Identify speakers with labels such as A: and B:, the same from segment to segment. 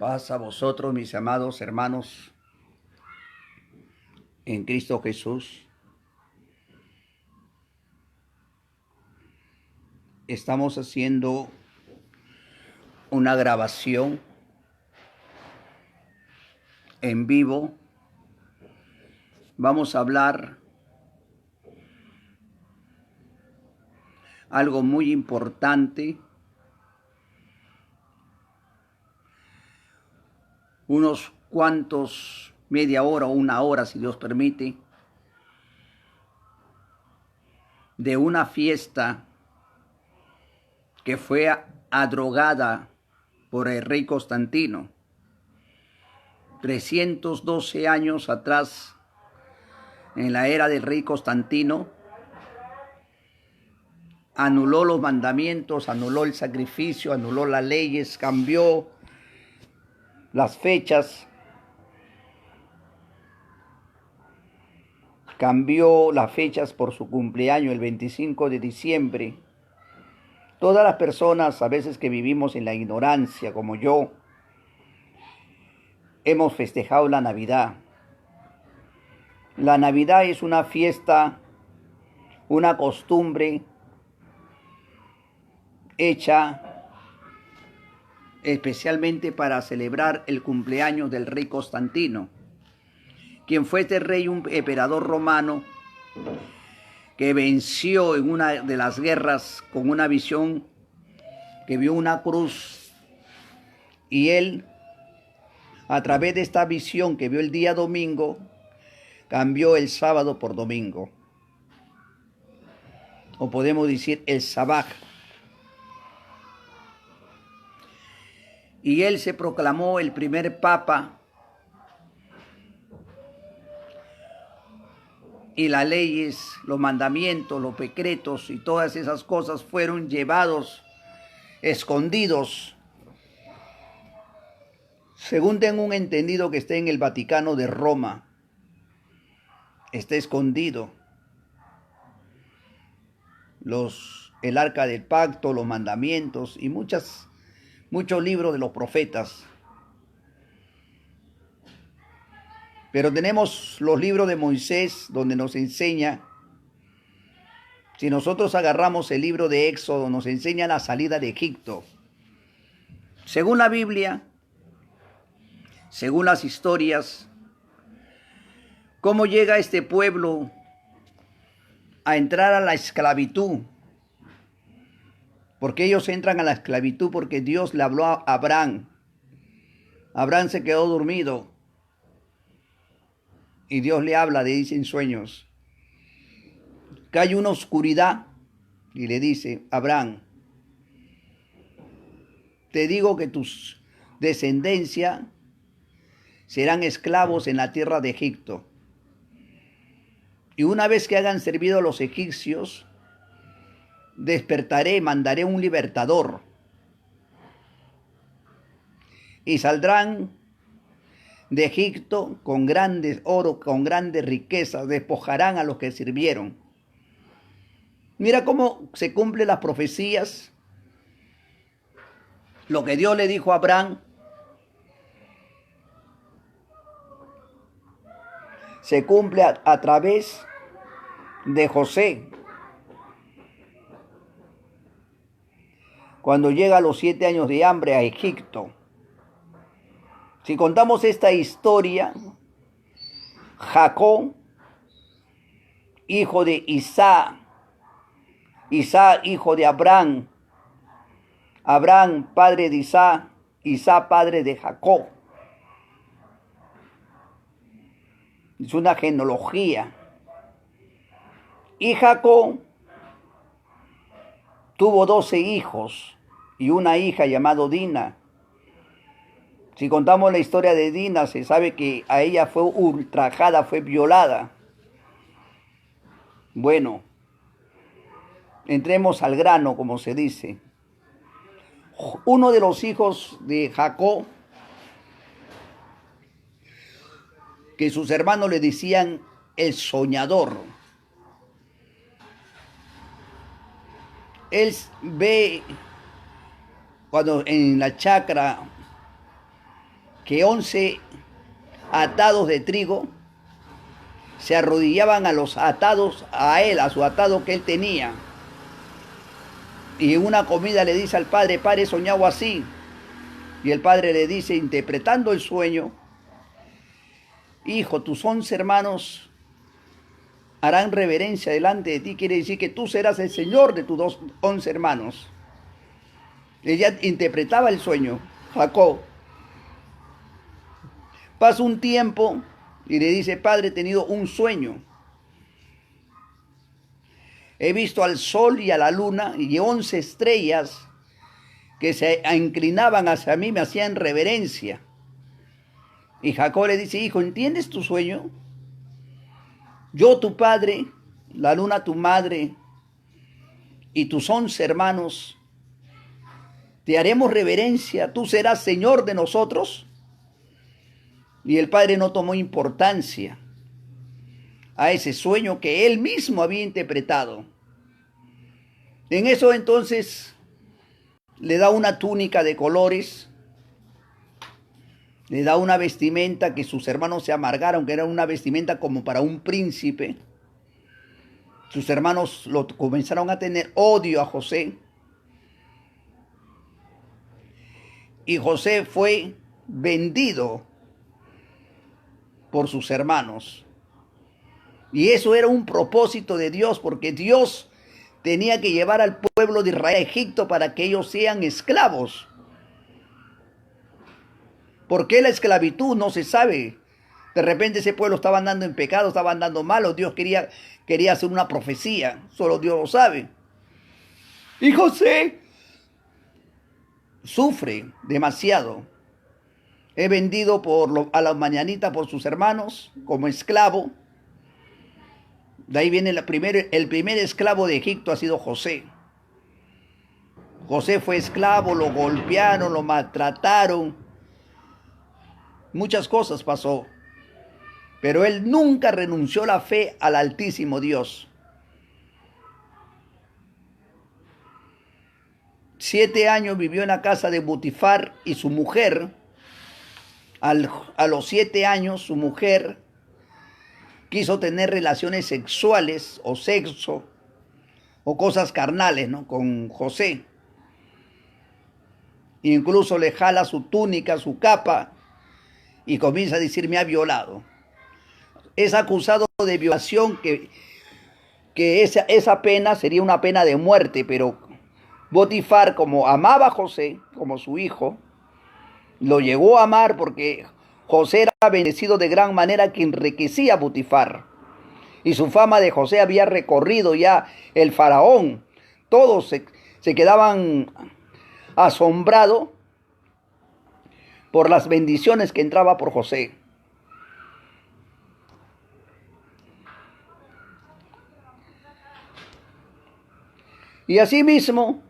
A: Paz a vosotros, mis amados hermanos, en Cristo Jesús. Estamos haciendo una grabación en vivo. Vamos a hablar algo muy importante. Unos cuantos, media hora o una hora, si Dios permite, de una fiesta que fue adrogada por el rey Constantino. 312 años atrás, en la era del rey Constantino, anuló los mandamientos, anuló el sacrificio, anuló las leyes, cambió las fechas, por su cumpleaños, el 25 de diciembre. Todas las personas, a veces que vivimos en la ignorancia, como yo, hemos festejado la Navidad. La Navidad es una fiesta, una costumbre hecha especialmente para celebrar el cumpleaños del rey Constantino, quien fue este rey, un emperador romano que venció en una de las guerras con una visión que vio una cruz, y él, a través de esta visión que vio el día domingo, cambió el sábado por domingo, o podemos decir el sabaj. Y él se proclamó el primer papa, y las leyes, los mandamientos, los decretos y todas esas cosas fueron llevados, escondidos, según tengo un entendido, que está en el Vaticano de Roma. Está escondido el arca del pacto, los mandamientos y muchos libros de los profetas. Pero tenemos los libros de Moisés, donde nos enseña, si nosotros agarramos el libro de Éxodo, nos enseña la salida de Egipto. Según la Biblia, según las historias, cómo llega este pueblo a entrar a la esclavitud. Porque ellos entran a la esclavitud porque Dios le habló a Abraham. Abraham se quedó dormido y Dios le habla, le dice en sueños que hay una oscuridad, y le dice: Abraham, te digo que tus descendencia serán esclavos en la tierra de Egipto. Y una vez que hayan servido a los egipcios, despertaré, mandaré un libertador. Y saldrán de Egipto con grandes oro, con grandes riquezas, despojarán a los que sirvieron. Mira cómo se cumplen las profecías. Lo que Dios le dijo a Abraham se cumple a través de José. Cuando llega a los 7 años de hambre a Egipto. Si contamos esta historia, Jacob, hijo de Isaac, Isaac, hijo de Abraham, Abraham, padre de Isaac, Isaac, padre de Jacob. Es una genealogía. Y Jacob tuvo 12 hijos y una hija llamada Dina. Si contamos la historia de Dina, se sabe que a ella fue ultrajada, fue violada. Bueno, entremos al grano, como se dice. Uno de los hijos de Jacob, que sus hermanos le decían el soñador, él ve cuando en la chacra que 11 atados de trigo se arrodillaban a los atados a él, a su atado que él tenía. Y en una comida le dice al padre: padre, he soñado así. Y el padre le dice, interpretando el sueño: hijo, tus 11 hermanos harán reverencia delante de ti. Quiere decir que tú serás el señor de tus 11 hermanos. Ella interpretaba el sueño, Jacob. Pasa un tiempo y le dice: padre, he tenido un sueño. He visto al sol y a la luna y 11 estrellas que se inclinaban hacia mí, me hacían reverencia. Y Jacob le dice: hijo, ¿entiendes tu sueño? Yo, tu padre, la luna, tu madre, y tus 11 hermanos, te haremos reverencia, tú serás señor de nosotros. Y el padre no tomó importancia a ese sueño que él mismo había interpretado. En eso entonces le da una túnica de colores, le da una vestimenta que sus hermanos se amargaron, que era una vestimenta como para un príncipe. Sus hermanos comenzaron a tener odio a José. Y José fue vendido por sus hermanos. Y eso era un propósito de Dios, porque Dios tenía que llevar al pueblo de Israel a Egipto para que ellos sean esclavos. ¿Por qué la esclavitud? No se sabe. De repente ese pueblo estaba andando en pecado, estaba andando mal, o Dios quería hacer una profecía. Solo Dios lo sabe. Y José sufre demasiado. Es vendido a la mañanita por sus hermanos como esclavo. De ahí viene el primer esclavo de Egipto ha sido José. José fue esclavo, lo golpearon, lo maltrataron. Muchas cosas pasó. Pero él nunca renunció la fe al Altísimo Dios. 7 años vivió en la casa de Potifar y su mujer, a los 7 años, su mujer quiso tener relaciones sexuales o sexo o cosas carnales, ¿no?, con José. Incluso le jala su túnica, su capa, y comienza a decir: me ha violado. Es acusado de violación, que esa pena sería una pena de muerte, pero Potifar, como amaba a José, como su hijo, lo llegó a amar porque José era bendecido de gran manera que enriquecía a Potifar. Y su fama de José había recorrido ya el faraón. Todos se quedaban asombrados por las bendiciones que entraba por José. Y asimismo,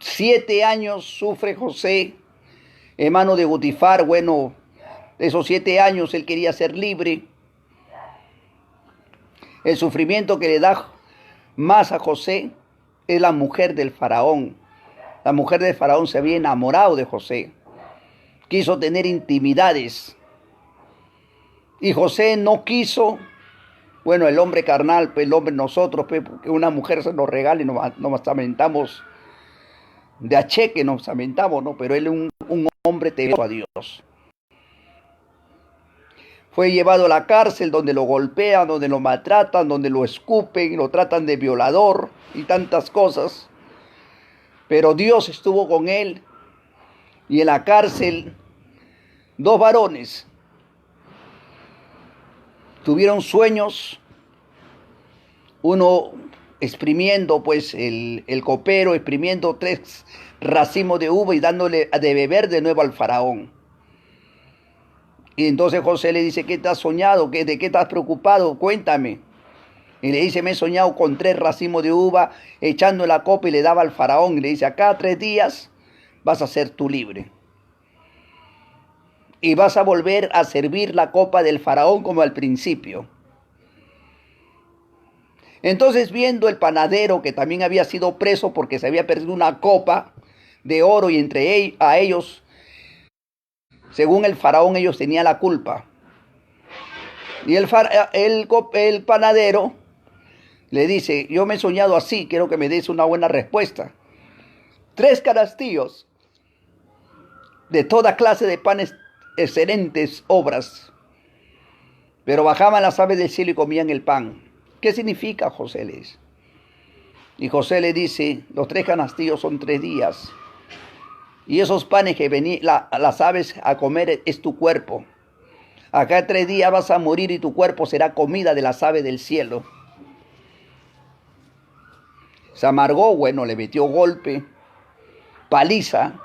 A: 7 años sufre José en mano de Potifar. Bueno, esos 7 años él quería ser libre. El sufrimiento que le da más a José es la mujer del faraón. La mujer del faraón se había enamorado de José. Quiso tener intimidades. Y José no quiso. Bueno, el hombre carnal, pues el hombre nosotros, pues, que una mujer se nos regale, nos lamentamos de a cheque, nos lamentamos, ¿no? Pero él es un hombre temeroso a Dios. Fue llevado a la cárcel, donde lo golpean, donde lo maltratan, donde lo escupen, lo tratan de violador y tantas cosas. Pero Dios estuvo con él. Y en la cárcel, 2 varones tuvieron sueños. Uno exprimiendo, pues, el copero, exprimiendo 3 racimos de uva y dándole de beber de nuevo al faraón. Y entonces José le dice: ¿qué te has soñado? ¿De qué estás preocupado? Cuéntame. Y le dice: me he soñado con 3 racimos de uva, echando la copa, y le daba al faraón. Y le dice: a cada 3 días vas a ser tú libre. Y vas a volver a servir la copa del faraón como al principio. Entonces, viendo el panadero, que también había sido preso porque se había perdido una copa, de oro y a ellos, según el faraón, ellos tenían la culpa. Y el panadero le dice, yo me he soñado así, quiero que me des una buena respuesta. 3 canastillos de toda clase de panes, excelentes obras. Pero bajaban las aves del cielo y comían el pan. ¿Qué significa, José? Le dice. Y José le dice, los 3 canastillos son 3 días. Y esos panes que venían las aves a comer es tu cuerpo. Acá 3 días vas a morir y tu cuerpo será comida de las aves del cielo. Se amargó, bueno, le metió golpe, paliza.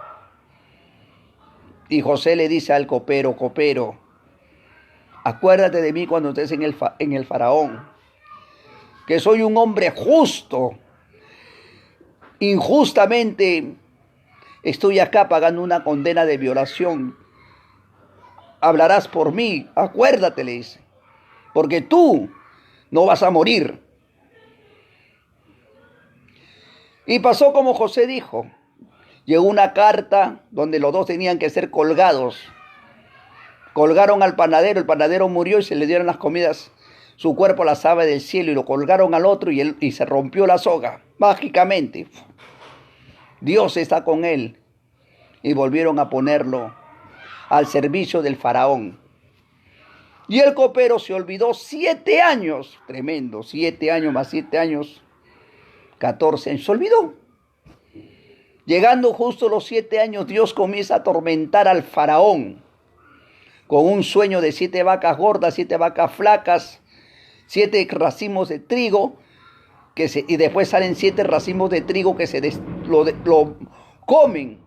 A: Y José le dice al copero, copero, acuérdate de mí cuando estés en el faraón, que soy un hombre justo. Injustamente estoy acá pagando una condena de violación. Hablarás por mí, acuérdate, le dice, porque tú no vas a morir. Y pasó como José dijo. Llegó una carta donde los dos tenían que ser colgados. Colgaron al panadero, el panadero murió y se le dieron las comidas, su cuerpo a las aves del cielo, y lo colgaron al otro y se rompió la soga, mágicamente. Dios está con él. Y volvieron a ponerlo al servicio del faraón. Y el copero se olvidó 7 años, tremendo, 7 años más 7 años, 14 años, se olvidó. Llegando justo los 7 años, Dios comienza a atormentar al faraón con un sueño de 7 vacas gordas, 7 vacas flacas, 7 racimos de trigo, y después salen 7 racimos de trigo que lo comen.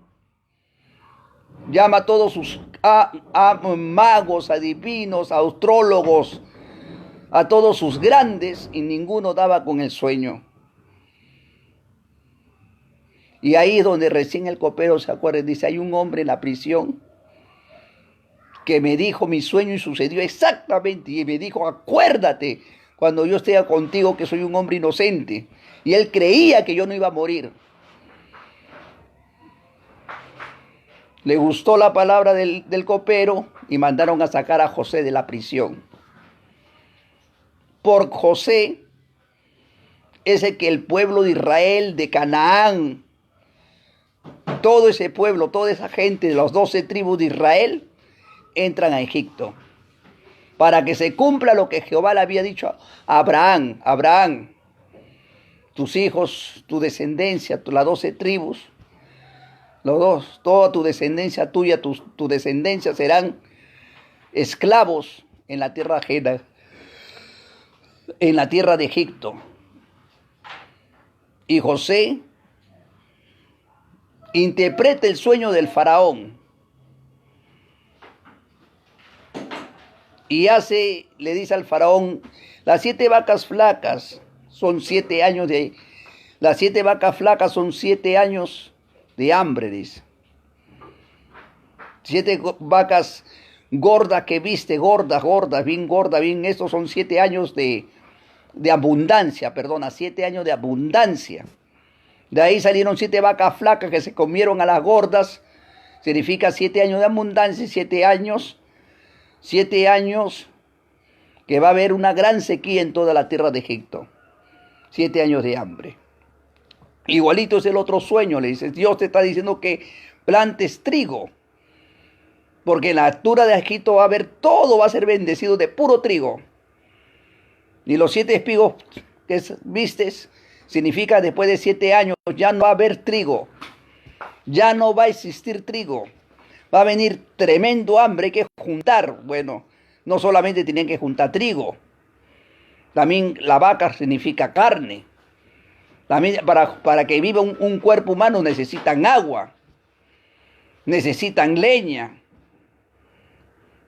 A: Llama a todos sus magos, adivinos, astrólogos, a todos sus grandes, y ninguno daba con el sueño. Y ahí es donde recién el copero se acuerda y dice, hay un hombre en la prisión que me dijo mi sueño y sucedió exactamente. Y me dijo, acuérdate cuando yo esté contigo que soy un hombre inocente. Y él creía que yo no iba a morir. Le gustó la palabra del copero y mandaron a sacar a José de la prisión. Por José es el que el pueblo de Israel, de Canaán, todo ese pueblo, toda esa gente de las 12 tribus de Israel, entran a Egipto. Para que se cumpla lo que Jehová le había dicho a Abraham. Abraham, tus hijos, tu descendencia, las 12 tribus, los dos, toda tu descendencia tuya, tu descendencia serán esclavos en la tierra ajena, en la tierra de Egipto. Y José interpreta el sueño del faraón y le dice al faraón, las 7 vacas flacas son 7 años las 7 vacas flacas son 7 años de hambre, dice. 7 vacas gordas que viste, gordas, bien, estos son 7 años de abundancia, 7 años de abundancia. De ahí salieron 7 vacas flacas que se comieron a las gordas, significa 7 años de abundancia, 7 años que va a haber una gran sequía en toda la tierra de Egipto, 7 años de hambre. Igualito es el otro sueño, le dice, Dios te está diciendo que plantes trigo, porque en la altura de Egipto va a haber todo, va a ser bendecido de puro trigo. Y los 7 espigos que vistes, significa después de 7 años ya no va a haber trigo, ya no va a existir trigo, va a venir tremendo hambre, hay que juntar. Bueno, no solamente tienen que juntar trigo, también la vaca significa carne. También para que viva un cuerpo humano necesitan agua, necesitan leña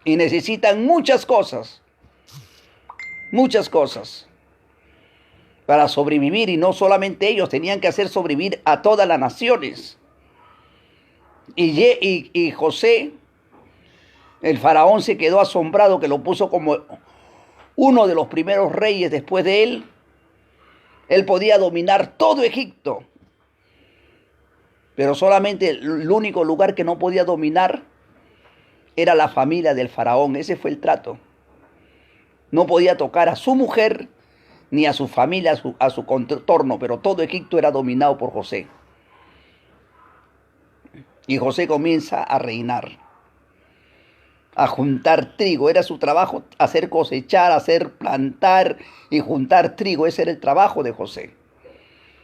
A: y necesitan muchas cosas para sobrevivir. Y no solamente ellos, tenían que hacer sobrevivir a todas las naciones. Y José, el faraón, se quedó asombrado, que lo puso como uno de los primeros reyes después de él. Él podía dominar todo Egipto, Pero solamente el único lugar que no podía dominar era la familia del faraón. Ese fue el trato. No podía tocar a su mujer ni a su familia, a su contorno, pero todo Egipto era dominado por José. Y José comienza a reinar, a juntar trigo. Era su trabajo hacer cosechar, hacer plantar y juntar trigo. Ese era el trabajo de José.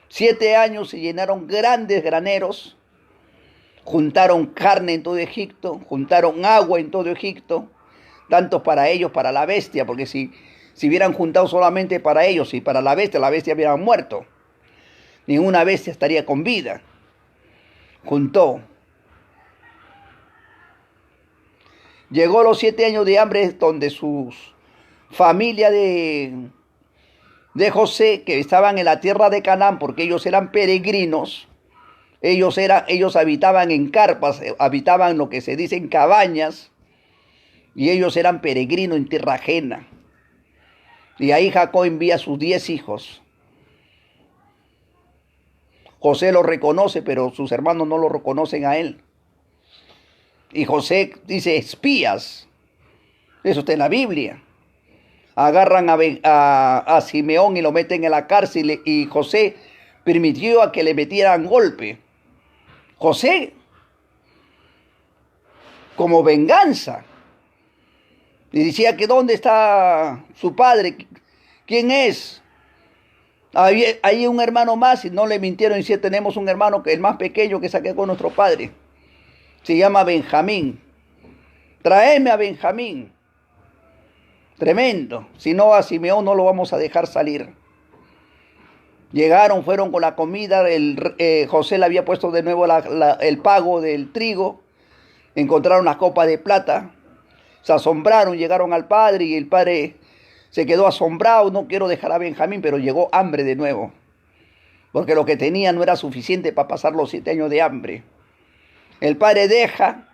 A: 7 años se llenaron grandes graneros, juntaron carne en todo Egipto, juntaron agua en todo Egipto, tanto para ellos, para la bestia, porque si hubieran juntado solamente para ellos y para la bestia hubieran muerto. Ninguna bestia estaría con vida. Juntó. Llegó los 7 años de hambre donde sus familia de José, que estaban en la tierra de Canaán, porque ellos eran peregrinos, ellos habitaban en carpas, habitaban lo que se dice en cabañas, y ellos eran peregrinos en tierra ajena. Y ahí Jacob envía a sus 10 hijos. José los reconoce, pero sus hermanos no lo reconocen a él. Y José dice, espías. Eso está en la Biblia. Agarran a Simeón y lo meten en la cárcel, y José permitió a que le metieran golpe. José, como venganza. Y decía que ¿dónde está su padre? ¿Quién es? Hay un hermano más, y no le mintieron. Y decía, tenemos un hermano, que el más pequeño, que saqué con nuestro padre. Se llama Benjamín. Tráeme a Benjamín. Tremendo. Si no, a Simeón no lo vamos a dejar salir. Llegaron, fueron con la comida. José le había puesto de nuevo el pago del trigo. Encontraron la copa de plata. Se asombraron, llegaron al padre, y el padre se quedó asombrado. No quiero dejar a Benjamín, pero llegó hambre de nuevo. Porque lo que tenía no era suficiente para pasar los 7 años de hambre. El padre deja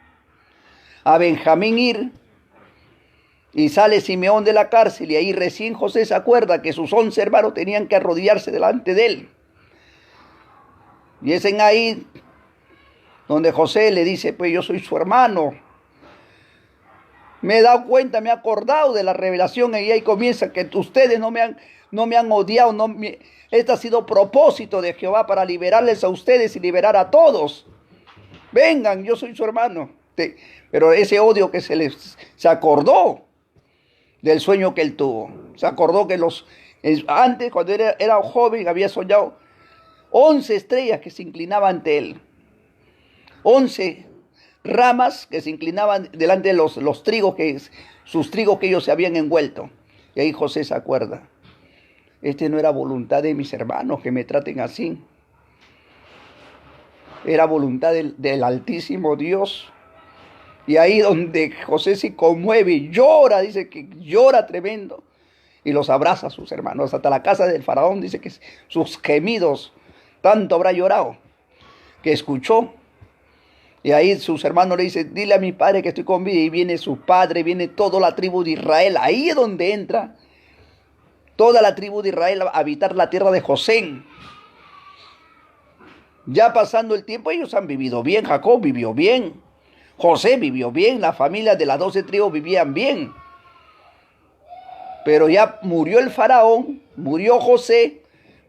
A: a Benjamín ir, y sale Simeón de la cárcel, y ahí recién José se acuerda que sus 11 hermanos tenían que arrodillarse delante de él. Y es en ahí donde José le dice, pues yo soy su hermano. Me he dado cuenta, me he acordado de la revelación, y ahí comienza que ustedes no me han odiado. Este ha sido propósito de Jehová para liberarles a ustedes y liberar a todos. Vengan, yo soy su hermano. Pero ese odio que se acordó del sueño que él tuvo. Se acordó que antes, cuando era joven, había soñado 11 estrellas que se inclinaban ante él. 11 ramas que se inclinaban delante de los trigos, sus trigos que ellos se habían envuelto. Y ahí José se acuerda. No era voluntad de mis hermanos que me traten así. Era voluntad del Altísimo Dios. Y ahí donde José se conmueve y llora, dice que llora tremendo. Y los abraza a sus hermanos. Hasta la casa del faraón dice que sus gemidos, tanto habrá llorado, que escuchó. Y ahí sus hermanos le dicen, dile a mi padre que estoy con vida. Y viene su padre, viene toda la tribu de Israel. Ahí es donde entra toda la tribu de Israel a habitar la tierra de José. Ya pasando el tiempo, ellos han vivido bien. Jacob vivió bien. José vivió bien. La familia de las 12 tribus vivían bien. Pero ya murió el faraón, murió José,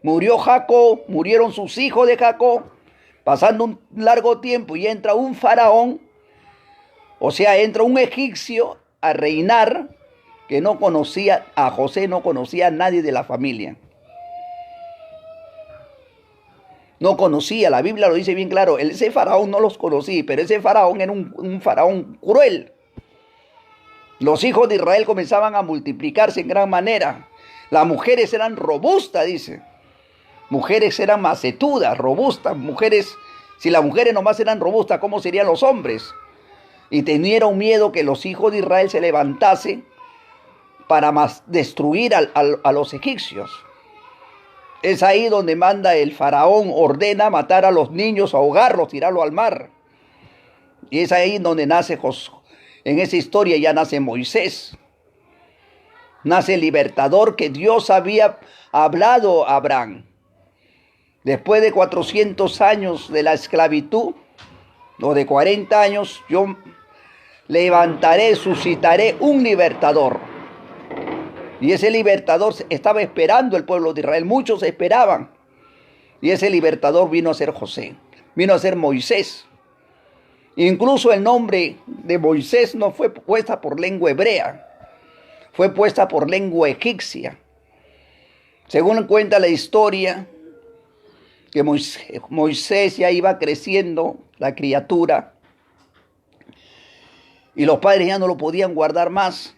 A: murió Jacob, murieron sus hijos de Jacob. Pasando un largo tiempo y entra un faraón, o sea, entra un egipcio a reinar, que no conocía a José, no conocía a nadie de la familia. No conocía, la Biblia lo dice bien claro, ese faraón no los conocía, pero ese faraón era un faraón cruel. Los hijos de Israel comenzaban a multiplicarse en gran manera. Las mujeres eran robustas, dice. Mujeres eran macetudas, robustas. Mujeres, si las mujeres nomás eran robustas, ¿cómo serían los hombres? Y tenieron miedo que los hijos de Israel se levantasen para destruir a los egipcios. Es ahí donde manda el faraón, ordena matar a los niños, ahogarlos, tirarlos al mar. Y es ahí donde nace Josué. En esa historia ya nace Moisés. Nace el libertador que Dios había hablado a Abraham. Después de 400 años de la esclavitud, o de 40 años, yo levantaré, suscitaré un libertador. Y ese libertador estaba esperando el pueblo de Israel. Muchos esperaban. Y ese libertador vino a ser José. Vino a ser Moisés. Incluso el nombre de Moisés no fue puesta por lengua hebrea. Fue puesta por lengua egipcia. Según cuenta la historia, que Moisés ya iba creciendo, la criatura, y los padres ya no lo podían guardar más.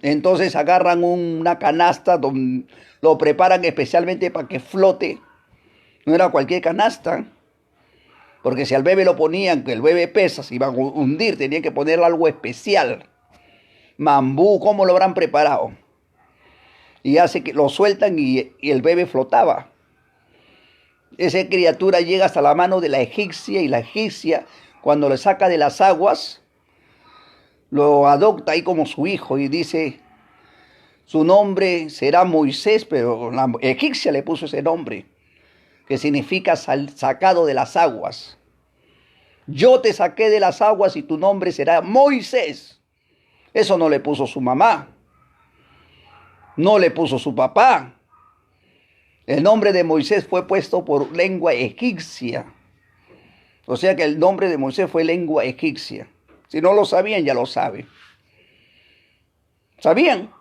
A: Entonces agarran una canasta, donde lo preparan especialmente para que flote. No era cualquier canasta, porque si al bebé lo ponían, que el bebé pesa, se iba a hundir, tenían que ponerle algo especial. Mambú, ¿cómo lo habrán preparado? Y hace que lo sueltan y el bebé flotaba. Esa criatura llega hasta la mano de la egipcia, y la egipcia, cuando le saca de las aguas, lo adopta ahí como su hijo y dice, su nombre será Moisés, pero la egipcia le puso ese nombre, que significa sacado de las aguas. Yo te saqué de las aguas y tu nombre será Moisés. Eso no le puso su mamá, no le puso su papá. El nombre de Moisés fue puesto por lengua egipcia. O sea que el nombre de Moisés fue lengua egipcia. Si no lo sabían, ya lo saben. ¿Sabían?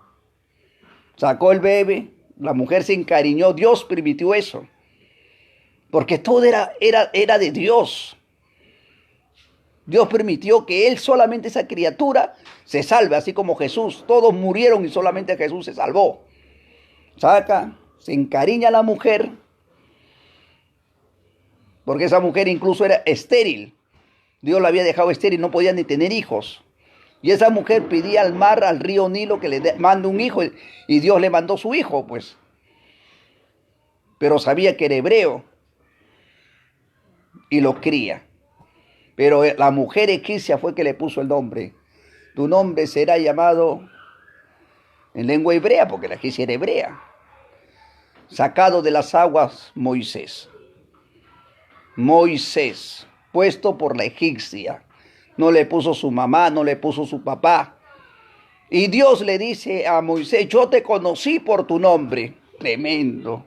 A: Sacó el bebé, la mujer se encariñó, Dios permitió eso. Porque todo era de Dios. Dios permitió que él, solamente esa criatura, se salve, así como Jesús. Todos murieron y solamente Jesús se salvó. Saca, se encariña la mujer, porque esa mujer incluso era estéril. Dios la había dejado estéril, no podía ni tener hijos. Y esa mujer pedía al mar, al río Nilo, que le mande un hijo, y Dios le mandó su hijo, pues. Pero sabía que era hebreo y lo cría. Pero la mujer egipcia fue que le puso el nombre. Tu nombre será llamado en lengua hebrea, porque la egipcia era hebrea. Sacado de las aguas, Moisés. Moisés, puesto por la egipcia. No le puso su mamá, no le puso su papá. Y Dios le dice a Moisés, yo te conocí por tu nombre. Tremendo.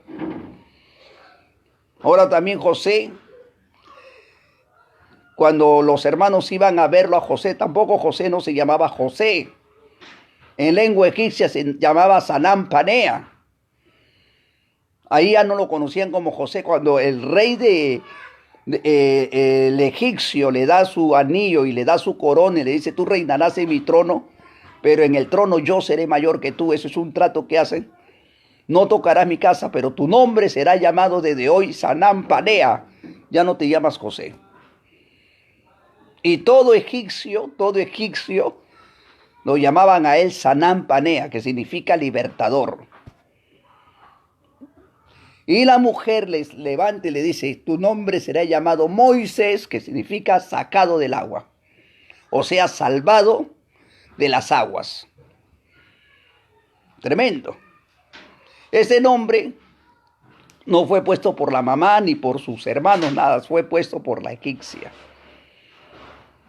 A: Ahora también José, cuando los hermanos iban a verlo a José, tampoco José no se llamaba José. En lengua egipcia se llamaba Sanam Panea. Ahí ya no lo conocían como José. Cuando el rey el egipcio le da su anillo y le da su corona y le dice, tú reinarás en mi trono, pero en el trono yo seré mayor que tú. Eso es un trato que hacen. No tocarás mi casa, pero tu nombre será llamado desde hoy Sanam Panea. Ya no te llamas José. Y todo egipcio, lo llamaban a él Sanam Panea, que significa libertador. Y la mujer les levanta y le dice, tu nombre será llamado Moisés, que significa sacado del agua. O sea, salvado de las aguas. Tremendo. Ese nombre no fue puesto por la mamá ni por sus hermanos, nada, fue puesto por la egipcia.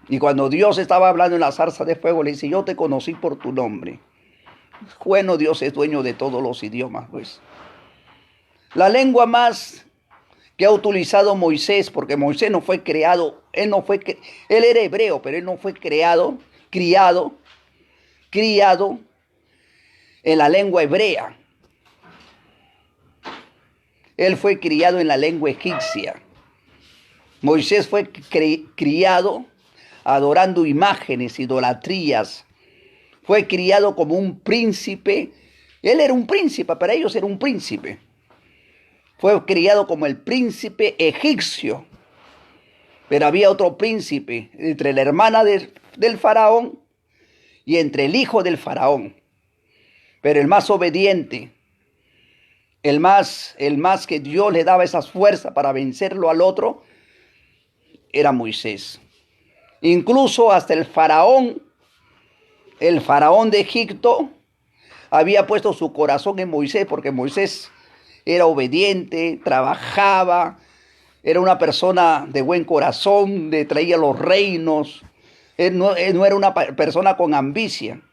A: Y cuando Dios estaba hablando en la zarza de fuego, le dice, yo te conocí por tu nombre. Bueno, Dios es dueño de todos los idiomas, pues. La lengua más que ha utilizado Moisés, porque Moisés no fue creado, él era hebreo, pero él no fue criado en la lengua hebrea. Él fue criado en la lengua egipcia. Moisés fue criado adorando imágenes, idolatrías. Fue criado como un príncipe. Él era un príncipe, para ellos era un príncipe. Fue criado como el príncipe egipcio. Pero había otro príncipe entre la hermana del faraón y entre el hijo del faraón. Pero el más obediente, el más que Dios le daba esas fuerzas para vencerlo al otro, era Moisés. Incluso hasta el faraón de Egipto, había puesto su corazón en Moisés, porque Moisés era obediente, trabajaba, era una persona de buen corazón, le traía los reinos. Él no era una persona con ambición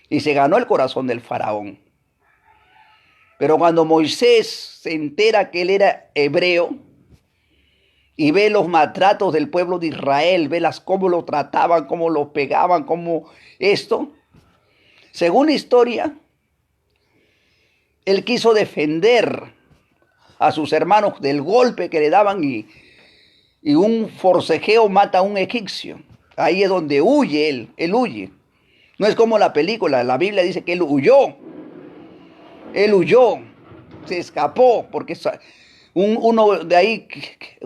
A: y se ganó el corazón del faraón. Pero cuando Moisés se entera que él era hebreo y ve los maltratos del pueblo de Israel, ve cómo lo trataban, cómo lo pegaban, cómo esto, según la historia, él quiso defender a sus hermanos del golpe que le daban y un forcejeo mata a un egipcio. Ahí es donde huye él huye. No es como la película, la Biblia dice que él huyó, se escapó, porque uno de ahí,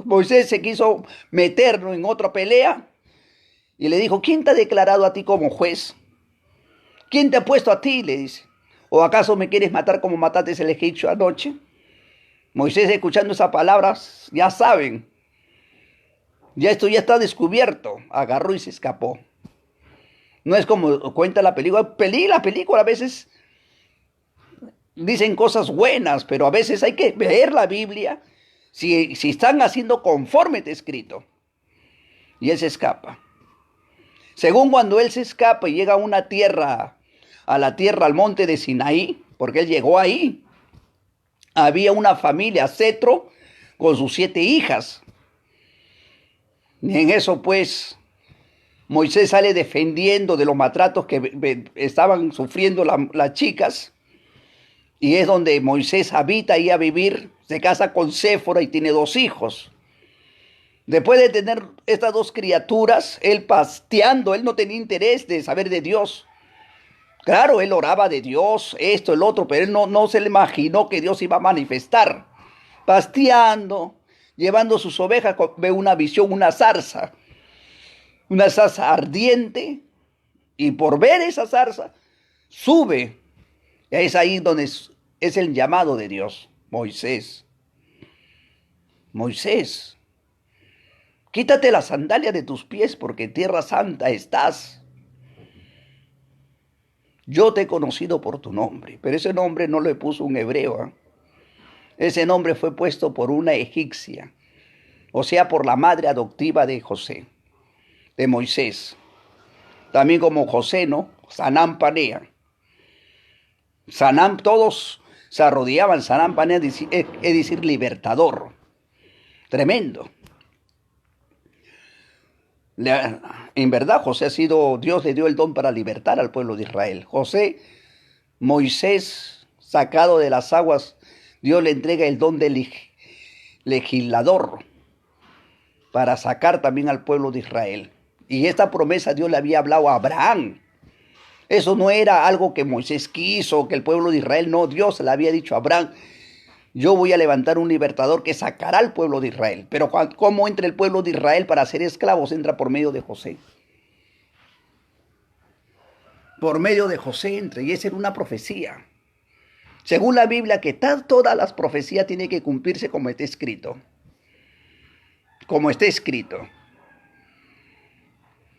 A: Moisés se quiso meter en otra pelea y le dijo, ¿quién te ha declarado a ti como juez? ¿Quién te ha puesto a ti? Le dice. ¿O acaso me quieres matar como mataste el egipcio anoche? Moisés, escuchando esas palabras, ya saben, esto ya está descubierto. Agarró y se escapó. No es como cuenta la película. La película a veces dicen cosas buenas, pero a veces hay que leer la Biblia si están haciendo conforme está escrito. Y él se escapa. Según cuando él se escapa y llega a una tierra, al monte de Sinaí, porque él llegó ahí, había una familia, Cetro, con sus 7 hijas. Y en eso pues Moisés sale defendiendo de los maltratos que estaban sufriendo las chicas. Y es donde Moisés habita ahí a vivir, se casa con Séfora y tiene 2 hijos. Después de tener estas 2 criaturas, él pasteando, él no tenía interés de saber de Dios. Claro, él oraba de Dios, esto, el otro, pero él no se le imaginó que Dios iba a manifestar. Pasteando, llevando sus ovejas, ve una visión, una zarza ardiente, y por ver esa zarza, sube. Es ahí donde es el llamado de Dios. Moisés, quítate las sandalias de tus pies porque en tierra santa estás. Yo te he conocido por tu nombre, pero ese nombre no le puso un hebreo. ¿Eh? Ese nombre fue puesto por una egipcia, o sea, por la madre adoptiva de José, de Moisés. También como José, ¿no? Sanán Panea. Sanán, todos se arrodillaban. Sanán Panea es decir, libertador. Tremendo. En verdad, Dios le dio el don para libertar al pueblo de Israel. Moisés, sacado de las aguas, Dios le entrega el don de legislador para sacar también al pueblo de Israel. Y esta promesa Dios le había hablado a Abraham. Eso no era algo que Moisés quiso, que el pueblo de Israel, no, Dios le había dicho a Abraham, yo voy a levantar un libertador que sacará al pueblo de Israel. Pero ¿cómo entra el pueblo de Israel para ser esclavos? Entra por medio de José. Por medio de José entra, y esa era una profecía. Según la Biblia, que todas las profecías tienen que cumplirse como está escrito. Como está escrito.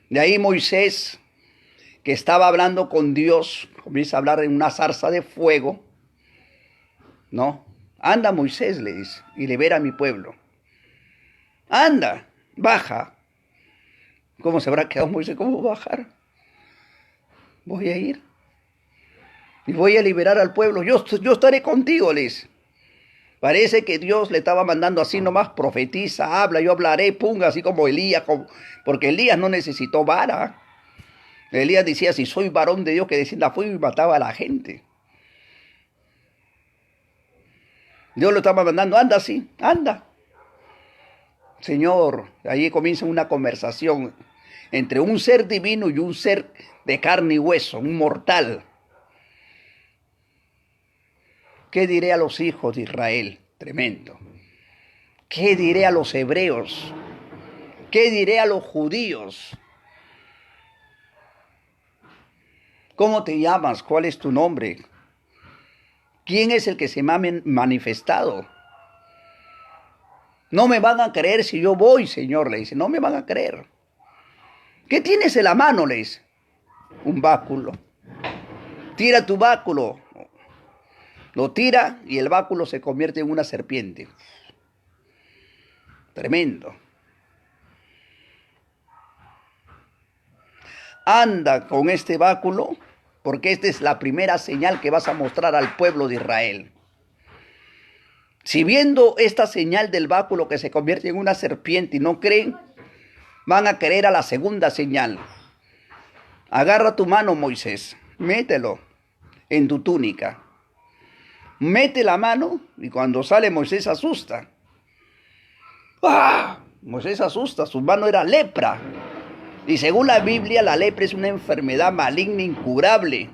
A: De ahí Moisés, que estaba hablando con Dios, comienza a hablar en una zarza de fuego, ¿no? Anda, Moisés, le dice, y libera a mi pueblo. Anda, baja. ¿Cómo se habrá quedado Moisés? ¿Cómo bajar? Voy a ir y voy a liberar al pueblo. Yo estaré contigo, le dice. Parece que Dios le estaba mandando así nomás, profetiza, habla, yo hablaré, punga, así como Elías, porque Elías no necesitó vara. Elías decía, si soy varón de Dios, que descienda fuego y mataba a la gente. Dios lo estaba mandando, anda así, anda. Señor, ahí comienza una conversación entre un ser divino y un ser de carne y hueso, un mortal. ¿Qué diré a los hijos de Israel? Tremendo. ¿Qué diré a los hebreos? ¿Qué diré a los judíos? ¿Cómo te llamas? ¿Cuál es tu nombre? ¿Quién es el que se me ha manifestado? No me van a creer si yo voy, Señor, le dice. No me van a creer. ¿Qué tienes en la mano? Le dice. Un báculo. Tira tu báculo. Lo tira y el báculo se convierte en una serpiente. Tremendo. Anda con este báculo, porque esta es la primera señal que vas a mostrar al pueblo de Israel. Si viendo esta señal del báculo que se convierte en una serpiente y no creen, van a creer a la segunda señal. Agarra tu mano, Moisés, mételo en tu túnica. Mete la mano y cuando sale Moisés se asusta. ¡Ah! Moisés se asusta, su mano era lepra. Y según la Biblia, la lepra es una enfermedad maligna incurable.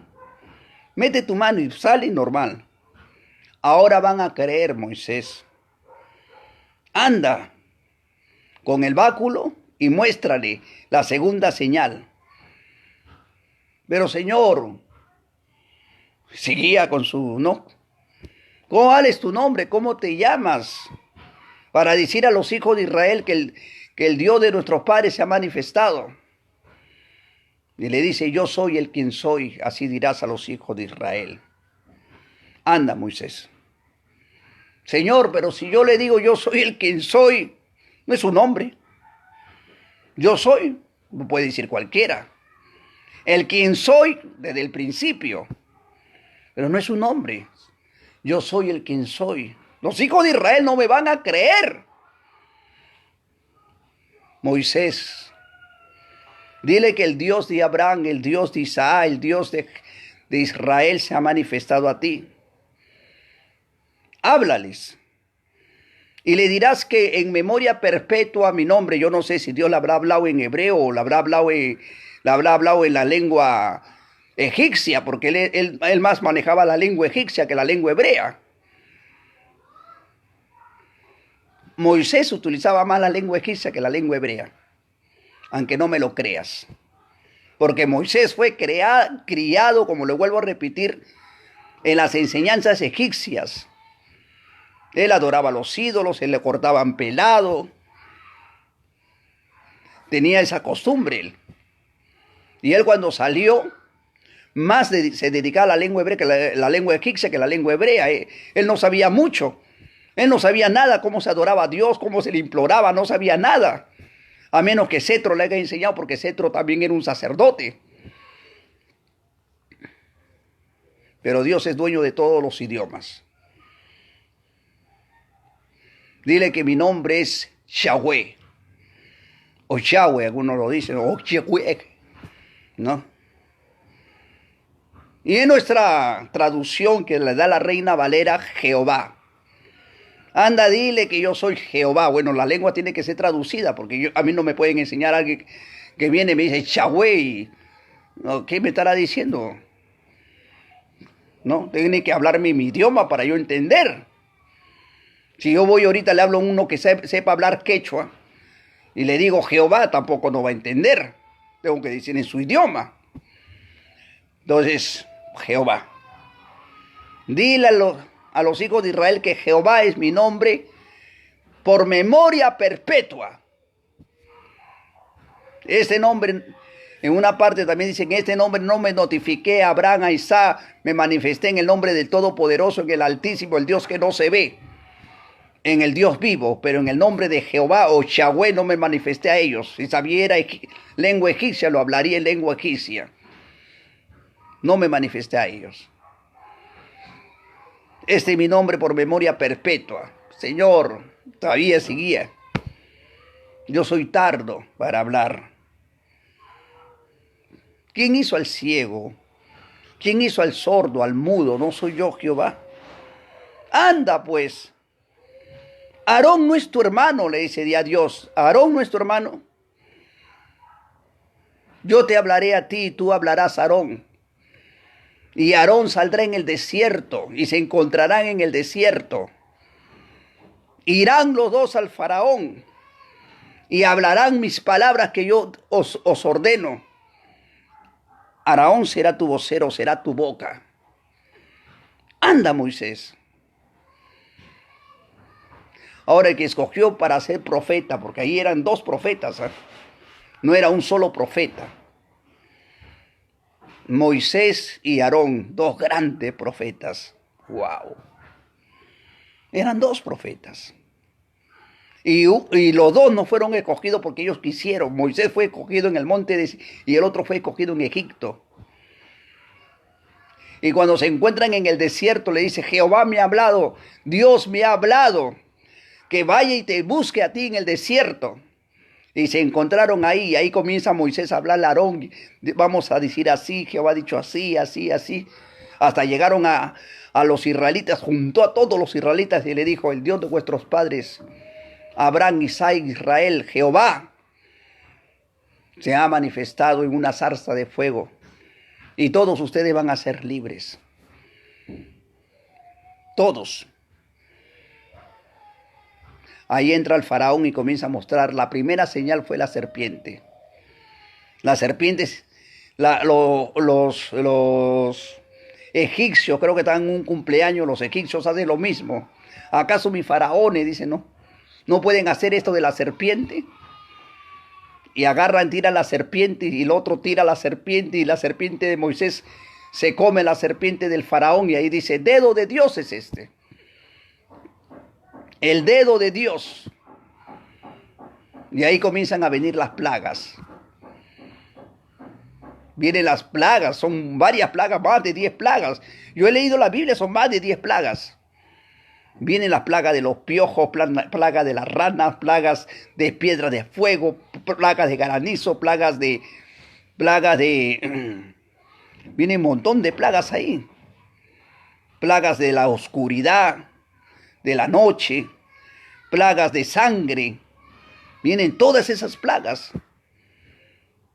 A: Mete tu mano y sale normal. Ahora van a creer, Moisés. Anda con el báculo y muéstrale la segunda señal. Pero Señor, seguía con su no. ¿Cuál es tu nombre? ¿Cómo te llamas? Para decir a los hijos de Israel que el Dios de nuestros padres se ha manifestado. Y le dice, yo soy el quien soy, así dirás a los hijos de Israel. Anda, Moisés. Señor, pero si yo le digo yo soy el quien soy, no es un nombre. Yo soy, lo puede decir cualquiera. El quien soy desde el principio, pero no es un nombre. Yo soy el quien soy. Los hijos de Israel no me van a creer. Moisés, dile que el Dios de Abraham, el Dios de Isaac, el Dios de Israel se ha manifestado a ti. Háblales. Y le dirás que en memoria perpetua mi nombre, yo no sé si Dios le habrá hablado en hebreo o le habrá hablado en la lengua egipcia, porque él más manejaba la lengua egipcia que la lengua hebrea. Moisés utilizaba más la lengua egipcia que la lengua hebrea, aunque no me lo creas. Porque Moisés fue criado, como le vuelvo a repetir, en las enseñanzas egipcias. Él adoraba a los ídolos, él le cortaban pelado. Tenía esa costumbre él. Y él cuando salió, más se dedicaba a la lengua hebrea que la lengua egipcia que la lengua hebrea. Él no sabía mucho. Él no sabía nada cómo se adoraba a Dios, cómo se le imploraba, no sabía nada. A menos que Cetro le haya enseñado, porque Cetro también era un sacerdote. Pero Dios es dueño de todos los idiomas. Dile que mi nombre es Yahweh. O Yahweh, algunos lo dicen, o Yahweh, ¿no? Y en nuestra traducción que le da la Reina Valera, Jehová. Anda, dile que yo soy Jehová. Bueno, la lengua tiene que ser traducida, porque a mí no me pueden enseñar a alguien que viene y me dice Yahweh. ¿No? ¿Qué me estará diciendo? ¿No? Tiene que hablarme mi idioma para yo entender. Si yo voy ahorita le hablo a uno que sepa hablar quechua y le digo Jehová, tampoco no va a entender. Tengo que decir en su idioma. Entonces, Jehová. Dile a los hijos de Israel que Jehová es mi nombre por memoria perpetua. Este nombre, en una parte también dicen, este nombre no me notifiqué a Abraham, a Isaac, me manifesté en el nombre del Todopoderoso, en el Altísimo, el Dios que no se ve, en el Dios vivo, pero en el nombre de Jehová o Yahweh no me manifesté a ellos. Si sabiera lengua egipcia, lo hablaría en lengua egipcia. No me manifesté a ellos. Este es mi nombre por memoria perpetua. Señor, todavía seguía. Yo soy tardo para hablar. ¿Quién hizo al ciego? ¿Quién hizo al sordo, al mudo? ¿No soy yo, Jehová? Anda, pues. Aarón no es tu hermano, le dice a Dios. Aarón no es tu hermano. Yo te hablaré a ti y tú hablarás a Aarón. Y Aarón saldrá en el desierto y se encontrarán en el desierto. Irán los dos al faraón y hablarán mis palabras que yo os ordeno. Aarón será tu vocero, será tu boca. Anda, Moisés. Ahora el que escogió para ser profeta, porque ahí eran dos profetas, ¿eh? No era un solo profeta. Moisés y Aarón, dos grandes profetas. Wow. Eran dos profetas. Y los dos no fueron escogidos porque ellos quisieron. Moisés fue escogido en el monte y el otro fue escogido en Egipto. Y cuando se encuentran en el desierto le dice, Jehová me ha hablado, Dios me ha hablado, que vaya y te busque a ti en el desierto. Y se encontraron ahí, y ahí comienza Moisés a hablar a Aarón, vamos a decir así, Jehová ha dicho así, así, así. Hasta llegaron a los israelitas, juntó a todos los israelitas y le dijo, el Dios de vuestros padres, Abraham, Isaac, Israel, Jehová, se ha manifestado en una zarza de fuego. Y todos ustedes van a ser libres. Todos. Ahí entra el faraón y comienza a mostrar. La primera señal fue la serpiente. Las serpientes, los egipcios, creo que están en un cumpleaños, los egipcios hacen lo mismo. ¿Acaso mis faraones, dicen, no pueden hacer esto de la serpiente? Y agarran, tiran la serpiente y el otro tira la serpiente y la serpiente de Moisés se come la serpiente del faraón y ahí dice, dedo de Dios es este. El dedo de Dios. Y ahí comienzan a venir las plagas. Vienen las plagas, son varias plagas, más de 10 plagas. Yo he leído la Biblia, son más de 10 plagas. Vienen las plagas de los piojos, plagas de las ranas, plagas de piedras de fuego, plagas de granizo, plagas de... Viene un montón de plagas ahí. Plagas de la oscuridad, de la noche, plagas de sangre. Vienen todas esas plagas.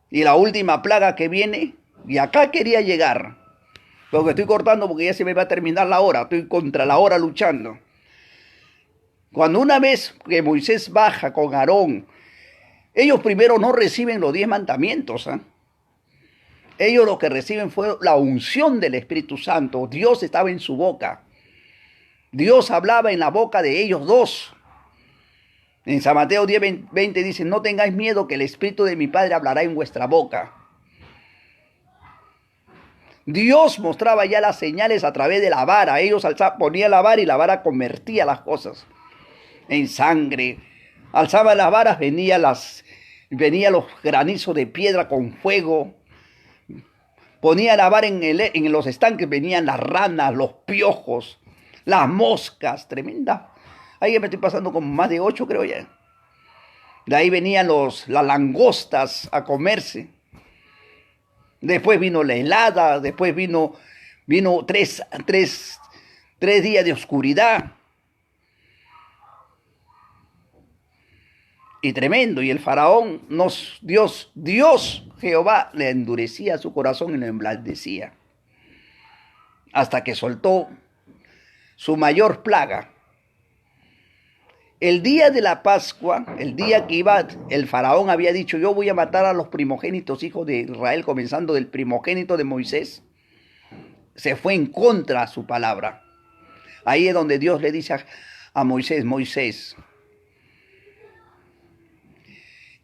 A: Y la última plaga que viene, y acá quería llegar, porque estoy cortando porque ya se me va a terminar la hora, estoy contra la hora luchando. Cuando una vez que Moisés baja con Aarón, ellos primero no reciben los 10 mandamientos. Ellos lo que reciben fue la unción del Espíritu Santo. Dios estaba en su boca. Dios hablaba en la boca de ellos dos. En San Mateo 10:20 dice, no tengáis miedo que el Espíritu de mi Padre hablará en vuestra boca. Dios mostraba ya las señales a través de la vara. Ellos ponían la vara y la vara convertía las cosas en sangre. Alzaban las varas, venían los granizos de piedra con fuego. Ponía la vara en los estanques, venían las ranas, los piojos, las moscas, tremendas. Ahí me estoy pasando como más de 8, creo ya. De ahí venían las langostas a comerse. Después vino la helada, después vino 3 días de oscuridad. Y tremendo, y el faraón, Dios, Jehová, le endurecía su corazón y lo emblandecía. Hasta que soltó su mayor plaga. El día de la Pascua, el día que el faraón había dicho, yo voy a matar a los primogénitos hijos de Israel, comenzando del primogénito de Moisés, se fue en contra de su palabra. Ahí es donde Dios le dice a Moisés,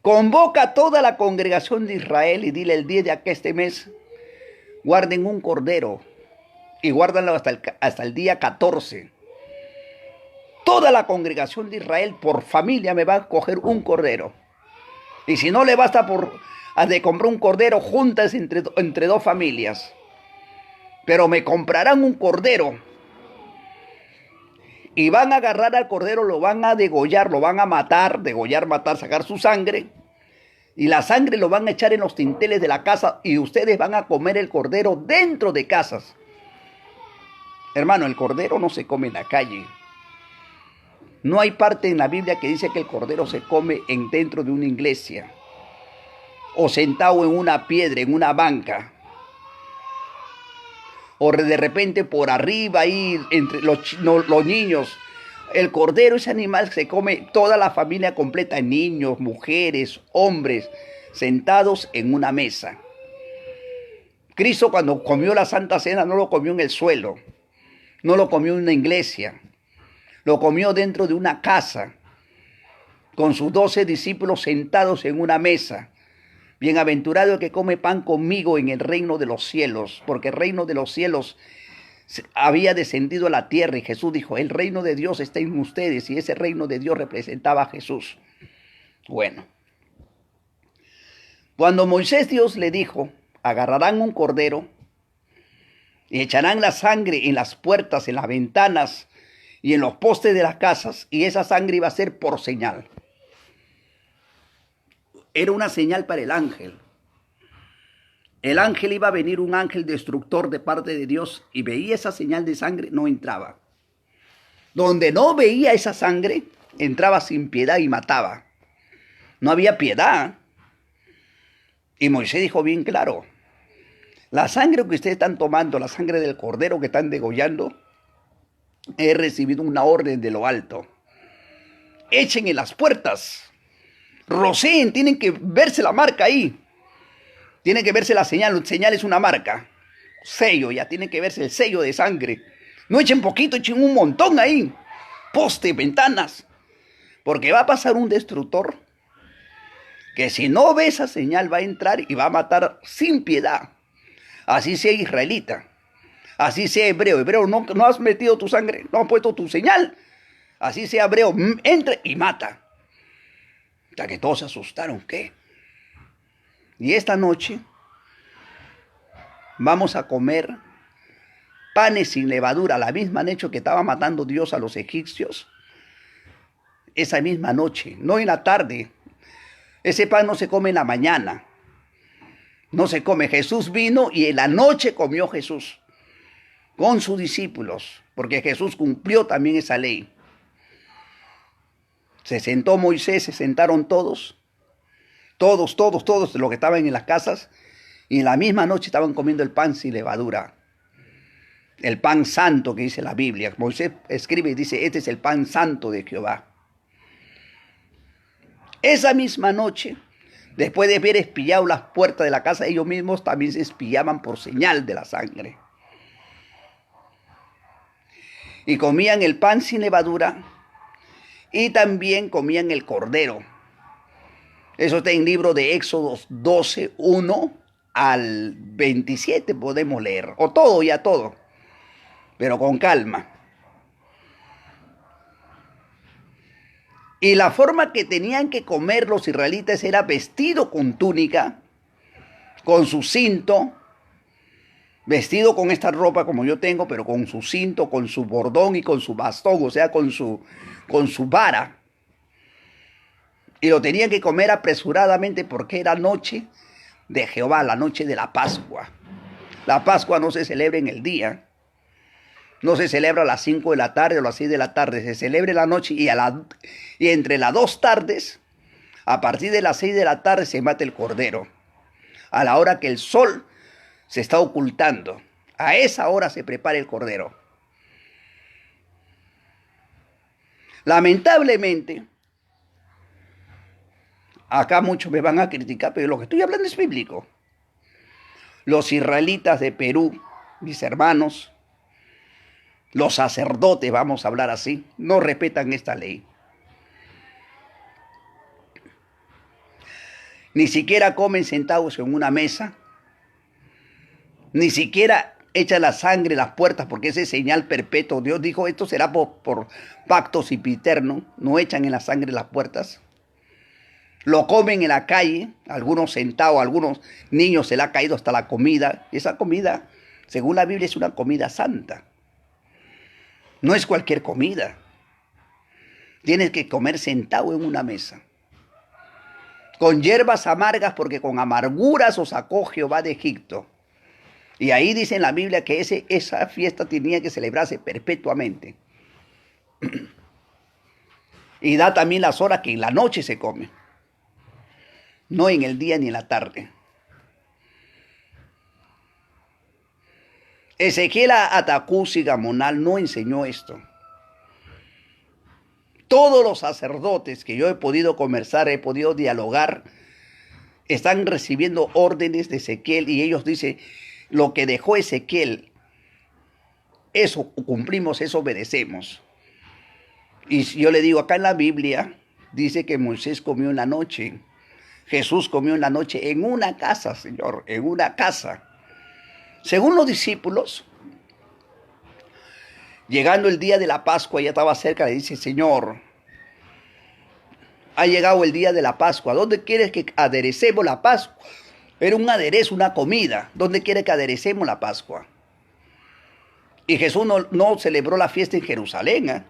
A: convoca a toda la congregación de Israel y dile el día de este mes, guarden un cordero y guárdanlo hasta el día 14. Toda la congregación de Israel por familia me va a coger un cordero. Y si no le basta de comprar un cordero, juntas entre 2 familias. Pero me comprarán un cordero. Y van a agarrar al cordero, lo van a degollar, lo van a matar, matar, sacar su sangre. Y la sangre lo van a echar en los dinteles de la casa y ustedes van a comer el cordero dentro de casas. Hermano, el cordero no se come en la calle. No hay parte en la Biblia que dice que el cordero se come dentro de una iglesia. O sentado en una piedra, en una banca. O de repente por arriba ahí entre los niños. El cordero, ese animal, se come toda la familia completa, niños, mujeres, hombres, sentados en una mesa. Cristo cuando comió la Santa Cena no lo comió en el suelo, no lo comió en una iglesia, lo comió dentro de una casa, con sus 12 discípulos sentados en una mesa. Bienaventurado el que come pan conmigo en el reino de los cielos, porque el reino de los cielos había descendido a la tierra y Jesús dijo, el reino de Dios está en ustedes, y ese reino de Dios representaba a Jesús. Bueno, cuando Moisés Dios le dijo, agarrarán un cordero y echarán la sangre en las puertas, en las ventanas y en los postes de las casas, y esa sangre iba a ser por señal. Era una señal para el ángel. El ángel iba a venir, un ángel destructor de parte de Dios, y veía esa señal de sangre, no entraba. Donde no veía esa sangre, entraba sin piedad y mataba. No había piedad. Y Moisés dijo bien claro, la sangre que ustedes están tomando, la sangre del cordero que están degollando, he recibido una orden de lo alto. Echen en las puertas, roceen, tienen que verse la marca ahí. Tiene que verse la señal es una marca, sello, ya tiene que verse el sello de sangre. No echen poquito, echen un montón ahí, poste, ventanas, porque va a pasar un destructor que si no ve esa señal va a entrar y va a matar sin piedad. Así sea israelita, así sea hebreo, no has metido tu sangre, no has puesto tu señal, así sea hebreo, entra y mata. Hasta que todos se asustaron, ¿qué? Y esta noche vamos a comer panes sin levadura, la misma noche que estaba matando Dios a los egipcios. Esa misma noche, no en la tarde. Ese pan no se come en la mañana. No se come. Jesús vino y en la noche comió Jesús con sus discípulos, porque Jesús cumplió también esa ley. Se sentó Moisés, se sentaron todos los que estaban en las casas, y en la misma noche estaban comiendo el pan sin levadura. El pan santo que dice la Biblia. Moisés escribe y dice, este es el pan santo de Jehová. Esa misma noche, después de haber espillado las puertas de la casa, ellos mismos también se espillaban por señal de la sangre. Y comían el pan sin levadura, y también comían el cordero. Eso está en el libro de Éxodos 12, 1 al 27 podemos leer. O todo, ya todo. Pero con calma. Y la forma que tenían que comer los israelitas era vestido con túnica, con su cinto, vestido con esta ropa como yo tengo, pero con su cinto, con su bordón y con su bastón, o sea, con su vara. Y lo tenían que comer apresuradamente porque era noche de Jehová, la noche de la Pascua. La Pascua no se celebra en el día, no se celebra a las 5 de la tarde o a las 6 de la tarde, se celebra en la noche, y entre las 2 tardes, a partir de las 6 de la tarde se mata el cordero. A la hora que el sol se está ocultando, a esa hora se prepara el cordero. Lamentablemente, acá muchos me van a criticar, pero lo que estoy hablando es bíblico. Los israelitas de Perú, mis hermanos, los sacerdotes, vamos a hablar así, no respetan esta ley. Ni siquiera comen sentados en una mesa, ni siquiera echan la sangre en las puertas, porque ese es señal perpetuo. Dios dijo, esto será por pacto sempiterno, no echan en la sangre en las puertas. Lo comen en la calle, algunos sentados, algunos niños se le ha caído hasta la comida. Esa comida, según la Biblia, es una comida santa. No es cualquier comida. Tienes que comer sentado en una mesa. Con hierbas amargas, porque con amarguras os sacó Jehová de Egipto. Y ahí dice en la Biblia que esa fiesta tenía que celebrarse perpetuamente. Y da también las horas que en la noche se come. No en el día ni en la tarde. Ezequiel Atacusi Gamonal no enseñó esto. Todos los sacerdotes que yo he podido conversar, he podido dialogar, están recibiendo órdenes de Ezequiel, y ellos dicen, lo que dejó Ezequiel, eso cumplimos, eso obedecemos. Y yo le digo, acá en la Biblia dice que Moisés comió en la noche. Jesús comió en la noche en una casa, Señor, en una casa. Según los discípulos, Llegando el día de la Pascua, ya estaba cerca, le dice, Señor, ha llegado el día de la Pascua. ¿Dónde quieres que aderecemos la Pascua? Era un aderezo, una comida. ¿Dónde quieres que aderecemos la Pascua? Y Jesús no celebró la fiesta en Jerusalén.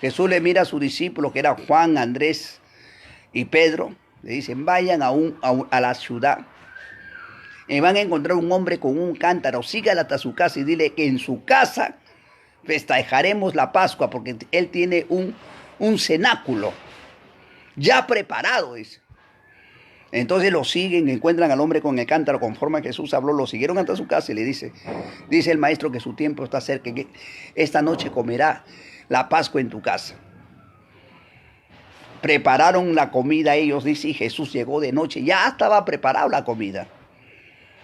A: Jesús le mira a sus discípulos, que eran Juan, Andrés y Pedro. Le dicen, vayan a la ciudad. Y van a encontrar un hombre con un cántaro. Sígale hasta su casa y dile que en su casa festejaremos la Pascua, porque él tiene un cenáculo ya preparado, dice. Entonces lo siguen, encuentran al hombre con el cántaro, conforme a Jesús habló, lo siguieron hasta su casa y le dice el maestro que su tiempo está cerca, que esta noche comerá la Pascua en tu casa. Prepararon la comida ellos, dice, y Jesús llegó de noche, ya estaba preparada la comida.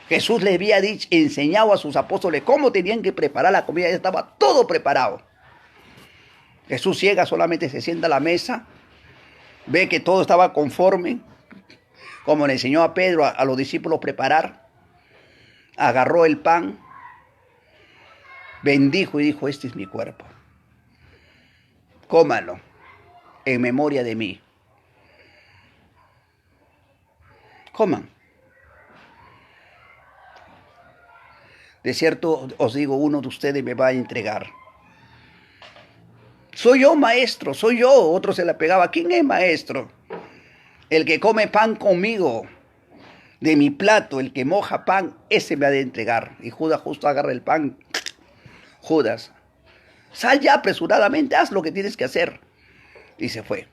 A: Jesús les había enseñado a sus apóstoles cómo tenían que preparar la comida, ya estaba todo preparado. Jesús llega, solamente se sienta a la mesa, ve que todo estaba conforme, como le enseñó a Pedro, a los discípulos preparar. Agarró el pan, bendijo y dijo, este es mi cuerpo. Cómalo en memoria de mí. Coman. De cierto os digo, uno de ustedes me va a entregar. Soy yo, maestro, soy yo. Otro se la pegaba. ¿Quién es maestro? El que come pan conmigo, de mi plato, el que moja pan, ese me ha de entregar. Y Judas justo agarra el pan. Judas, sal ya apresuradamente, haz lo que tienes que hacer. Y se fue.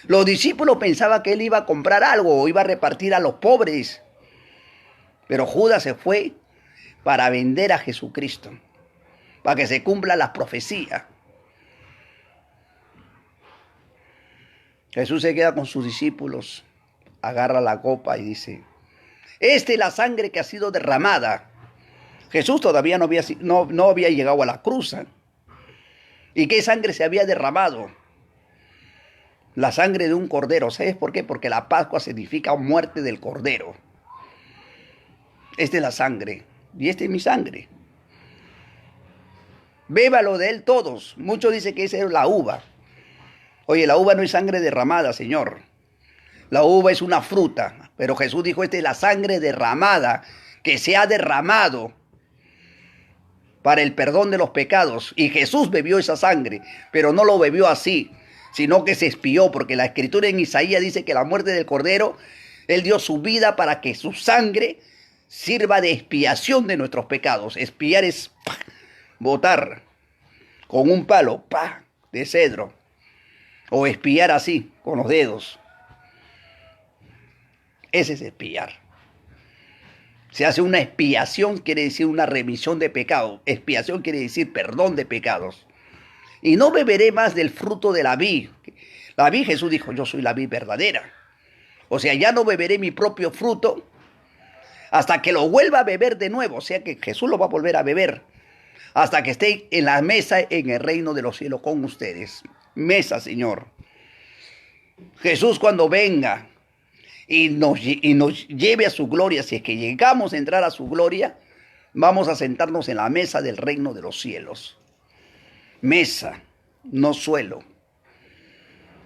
A: Los discípulos pensaban que él iba a comprar algo o iba a repartir a los pobres. Pero Judas se fue para vender a Jesucristo, para que se cumpla la profecía. Jesús se queda con sus discípulos, agarra la copa y dice, esta es la sangre que ha sido derramada. Jesús todavía no había llegado a la cruz. ¿Y qué sangre se había derramado? La sangre de un cordero. ¿Sabes por qué? Porque la Pascua significa muerte del cordero. Esta es la sangre y esta es mi sangre. Bébalo de él todos. Muchos dicen que esa es la uva. Oye, la uva no es sangre derramada, Señor. La uva es una fruta. Pero Jesús dijo, esta es la sangre derramada, que se ha derramado para el perdón de los pecados. Y Jesús bebió esa sangre, pero no lo bebió así, sino que se expió, porque la escritura en Isaías dice que la muerte del cordero, él dio su vida para que su sangre sirva de expiación de nuestros pecados. Expiar es botar con un palo de cedro, o expiar así, con los dedos. Ese es expiar. Se hace una expiación, quiere decir una remisión de pecados. Expiación quiere decir perdón de pecados. Y no beberé más del fruto de la vid. La vid, Jesús dijo, yo soy la vid verdadera. O sea, ya no beberé mi propio fruto hasta que lo vuelva a beber de nuevo. O sea que Jesús lo va a volver a beber hasta que esté en la mesa en el reino de los cielos con ustedes. Mesa, Señor. Jesús cuando venga y nos lleve a su gloria, si es que llegamos a entrar a su gloria, vamos a sentarnos en la mesa del reino de los cielos. Mesa, no suelo.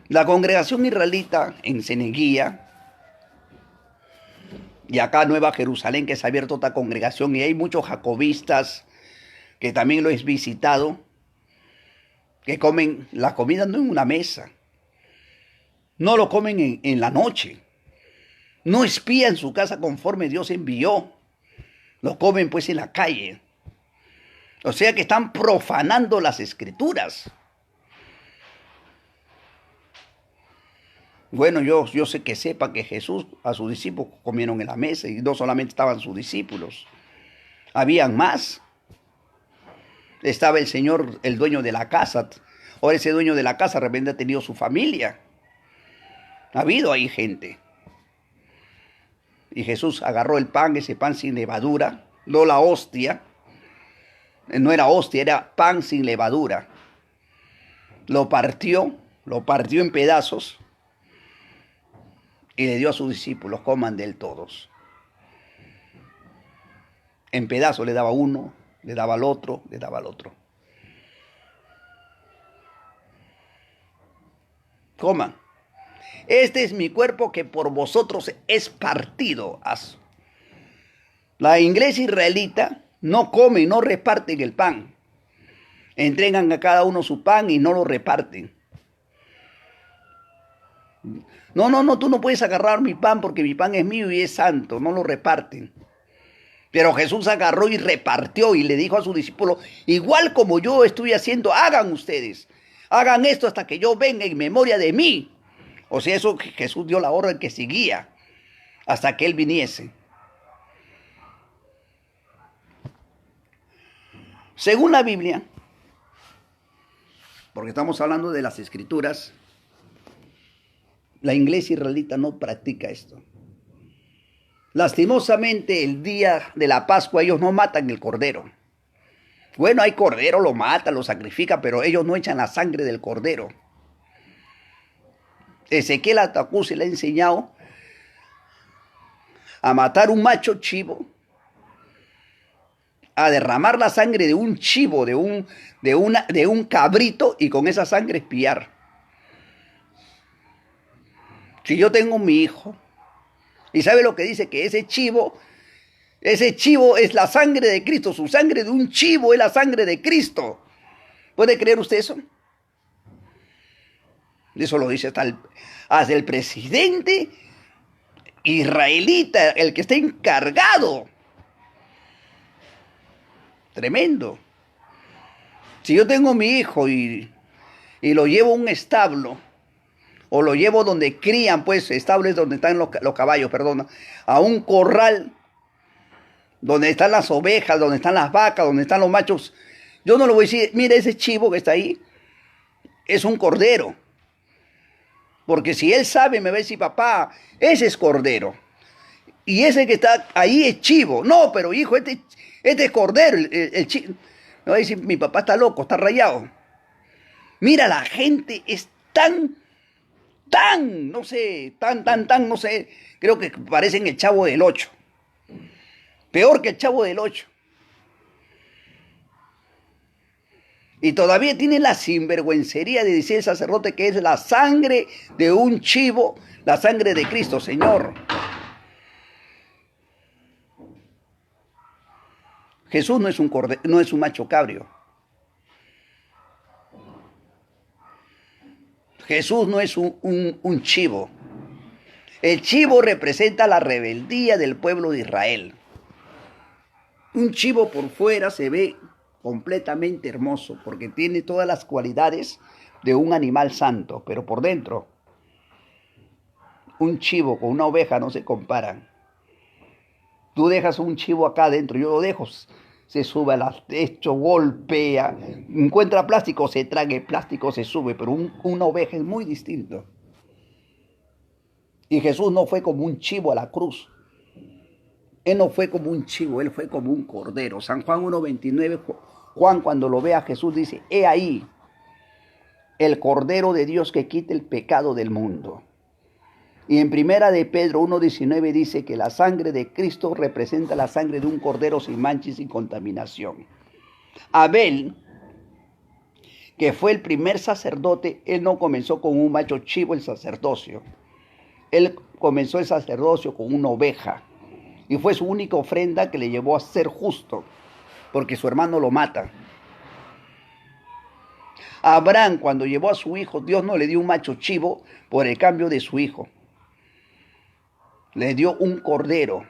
A: La congregación israelita en Seneguía, y acá Nueva Jerusalén, que se ha abierto otra congregación, y hay muchos jacobistas que también lo he visitado, que comen la comida no en una mesa, no lo comen en la noche, no espían su casa conforme Dios envió, lo comen pues en la calle. O sea que están profanando las escrituras. Bueno, yo sé que sepa que Jesús a sus discípulos comieron en la mesa, y no solamente estaban sus discípulos, habían más. Estaba el Señor, el dueño de la casa. Ahora ese dueño de la casa de repente ha tenido su familia. Ha habido ahí gente. Y Jesús agarró el pan, ese pan sin levadura, no la hostia. No era hostia, era pan sin levadura. Lo partió en pedazos y le dio a sus discípulos, coman de él todos. En pedazos le daba uno, le daba al otro, le daba al otro. Coman. Este es mi cuerpo que por vosotros es partido. La iglesia israelita no come, no reparten el pan. Entregan a cada uno su pan y no lo reparten. No, tú no puedes agarrar mi pan porque mi pan es mío y es santo. No lo reparten. Pero Jesús agarró y repartió y le dijo a sus discípulos, igual como yo estoy haciendo, hagan ustedes. Hagan esto hasta que yo venga en memoria de mí. O sea, eso Jesús dio la orden que seguía hasta que Él viniese. Según la Biblia, porque estamos hablando de las Escrituras, la iglesia israelita no practica esto. Lastimosamente, el día de la Pascua ellos no matan el cordero. Bueno, hay cordero, lo matan, lo sacrifican, pero ellos no echan la sangre del cordero. Ezequiel Atacú se le ha enseñado a matar un macho chivo, a derramar la sangre de un chivo, de un cabrito, y con esa sangre espiar. Si yo tengo mi hijo, y sabe lo que dice, que ese chivo es la sangre de Cristo, su sangre de un chivo es la sangre de Cristo. ¿Puede creer usted eso? Eso lo dice hasta el presidente israelita, el que está encargado. Tremendo. Si yo tengo mi hijo y lo llevo a un establo, o lo llevo donde crían, pues, establos donde están los caballos, perdón, a un corral, donde están las ovejas, donde están las vacas, donde están los machos, yo no le voy a decir, mire ese chivo que está ahí, es un cordero. Porque si él sabe, me va a decir, papá, ese es cordero. Y ese que está ahí es chivo. No, pero hijo, este es cordero. El chivo. Me va a decir, mi papá está loco, está rayado. Mira, la gente es no sé, no sé. Creo que parecen el Chavo del Ocho. Peor que el Chavo del Ocho. Y todavía tiene la sinvergüencería de decir el sacerdote que es la sangre de un chivo, la sangre de Cristo, Señor. Jesús no es un cordero, no es un macho cabrio. Jesús no es un chivo. El chivo representa la rebeldía del pueblo de Israel. Un chivo por fuera se ve completamente hermoso porque tiene todas las cualidades de un animal santo, pero por dentro un chivo con una oveja no se comparan. Tú dejas un chivo acá adentro, yo lo dejo, se sube al techo, golpea, encuentra plástico, se traga el plástico, se sube, pero una oveja es muy distinto. Y Jesús no fue como un chivo a la cruz. Él no fue como un chivo, él fue como un cordero. San Juan 1:29, Juan cuando lo ve a Jesús dice, he ahí el cordero de Dios que quita el pecado del mundo. Y en primera de Pedro 1:19 dice que la sangre de Cristo representa la sangre de un cordero sin mancha y sin contaminación. Abel, que fue el primer sacerdote, él no comenzó con un macho chivo el sacerdocio. Él comenzó el sacerdocio con una oveja. Y fue su única ofrenda que le llevó a ser justo, porque su hermano lo mata. Abraham, cuando llevó a su hijo, Dios no le dio un macho chivo por el cambio de su hijo. Le dio un cordero.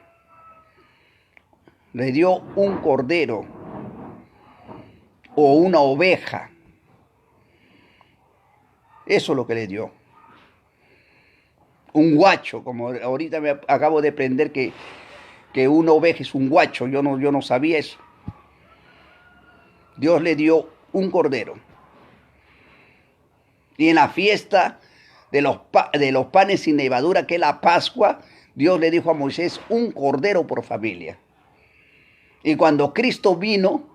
A: Le dio un cordero o una oveja. Eso es lo que le dio. Un guacho, como ahorita me acabo de aprender que una oveja es un guacho. Yo no sabía eso. Dios le dio un cordero. Y en la fiesta de los panes sin levadura, que es la Pascua, Dios le dijo a Moisés, un cordero por familia. Y cuando Cristo vino,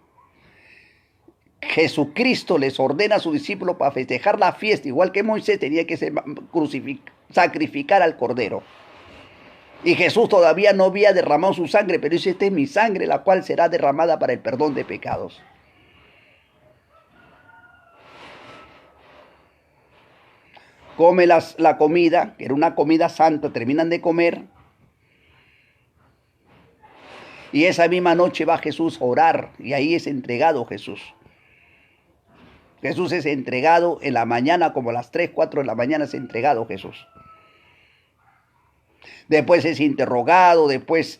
A: Jesucristo les ordena a sus discípulos para festejar la fiesta, igual que Moisés tenía que sacrificar al cordero. Y Jesús todavía no había derramado su sangre, pero dice, esta es mi sangre, la cual será derramada para el perdón de pecados. Come la comida, que era una comida santa, terminan de comer. Y esa misma noche va Jesús a orar, y ahí es entregado Jesús. Jesús es entregado en la mañana, como a las 3, 4 de la mañana es entregado Jesús. Después es interrogado, después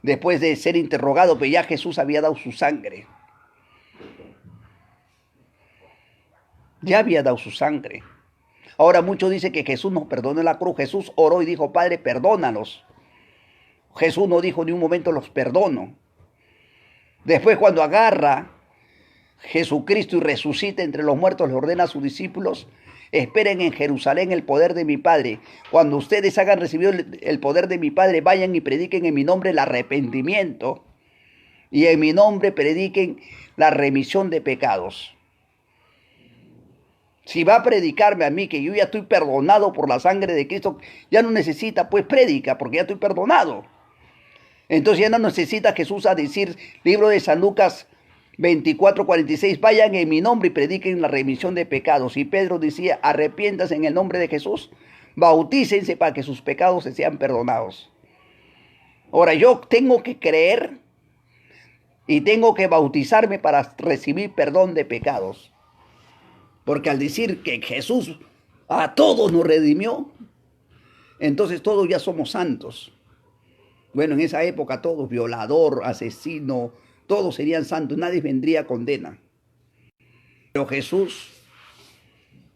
A: de ser interrogado, pues ya Jesús había dado su sangre. Ya había dado su sangre. Ahora muchos dicen que Jesús nos perdonó en la cruz. Jesús oró y dijo, Padre, perdónalos. Jesús no dijo ni un momento los perdono. Después cuando agarra Jesucristo y resucita entre los muertos, le ordena a sus discípulos, esperen en Jerusalén el poder de mi Padre. Cuando ustedes hayan recibido el poder de mi Padre, vayan y prediquen en mi nombre el arrepentimiento. Y en mi nombre prediquen la remisión de pecados. Si va a predicarme a mí que yo ya estoy perdonado por la sangre de Cristo, ya no necesita, pues predica, porque ya estoy perdonado. Entonces ya no necesita Jesús a decir, libro de San Lucas 24:46, vayan en mi nombre y prediquen la remisión de pecados. Y Pedro decía, arrepiéntanse en el nombre de Jesús, bautícense para que sus pecados se sean perdonados. Ahora yo tengo que creer y tengo que bautizarme para recibir perdón de pecados. Porque al decir que Jesús a todos nos redimió, entonces todos ya somos santos. Bueno, en esa época todos, violador, asesino, todos serían santos, nadie vendría a condena. Pero Jesús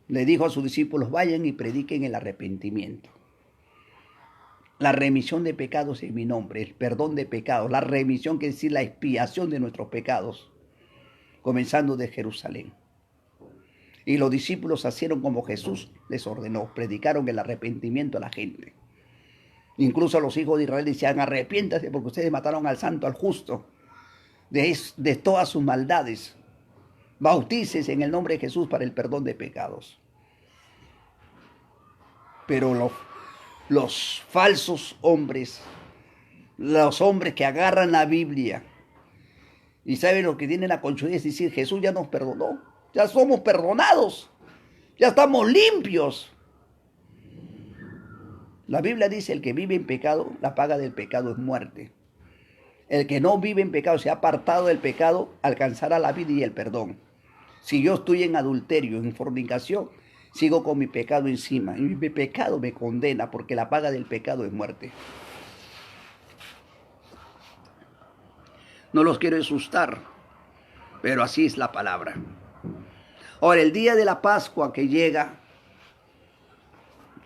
A: le dijo a sus discípulos, vayan y prediquen el arrepentimiento. La remisión de pecados en mi nombre, el perdón de pecados, la remisión quiere decir la expiación de nuestros pecados, comenzando de Jerusalén. Y los discípulos hicieron como Jesús les ordenó, predicaron el arrepentimiento a la gente. Incluso los hijos de Israel decían, arrepiéntase porque ustedes mataron al santo, al justo, de todas sus maldades. Bautícese en el nombre de Jesús para el perdón de pecados. Pero los falsos hombres, los hombres que agarran la Biblia y saben lo que tienen la conchudia es decir, Jesús ya nos perdonó, ya somos perdonados, ya estamos limpios. La Biblia dice, el que vive en pecado, la paga del pecado es muerte. El que no vive en pecado, se ha apartado del pecado, alcanzará la vida y el perdón. Si yo estoy en adulterio, en fornicación, sigo con mi pecado encima. Y mi pecado me condena porque la paga del pecado es muerte. No los quiero asustar, pero así es la palabra. Ahora, el día de la Pascua que llega,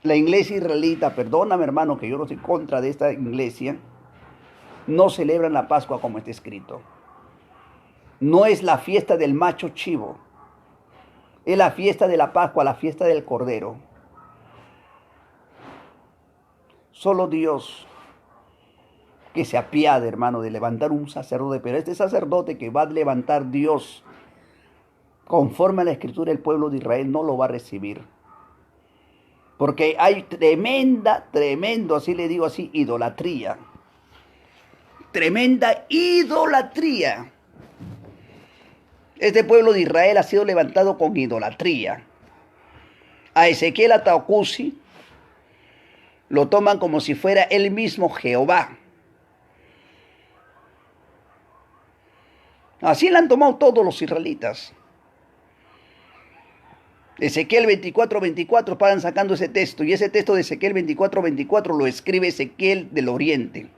A: la iglesia israelita, perdóname hermano que yo no estoy contra de esta iglesia, no celebran la Pascua como está escrito. No es la fiesta del macho chivo, es la fiesta de la Pascua, la fiesta del Cordero. Solo Dios que se apiade, hermano, de levantar un sacerdote, pero este sacerdote que va a levantar Dios conforme a la Escritura, el pueblo de Israel no lo va a recibir. Porque hay tremendo, así le digo así, idolatría. Tremenda idolatría. Este pueblo de Israel ha sido levantado con idolatría. A Ezequiel Ataocusi lo toman como si fuera él mismo Jehová. Así lo han tomado todos los israelitas. Ezequiel 24:24 paran sacando ese texto. Y ese texto de Ezequiel 24:24 lo escribe Ezequiel del Oriente.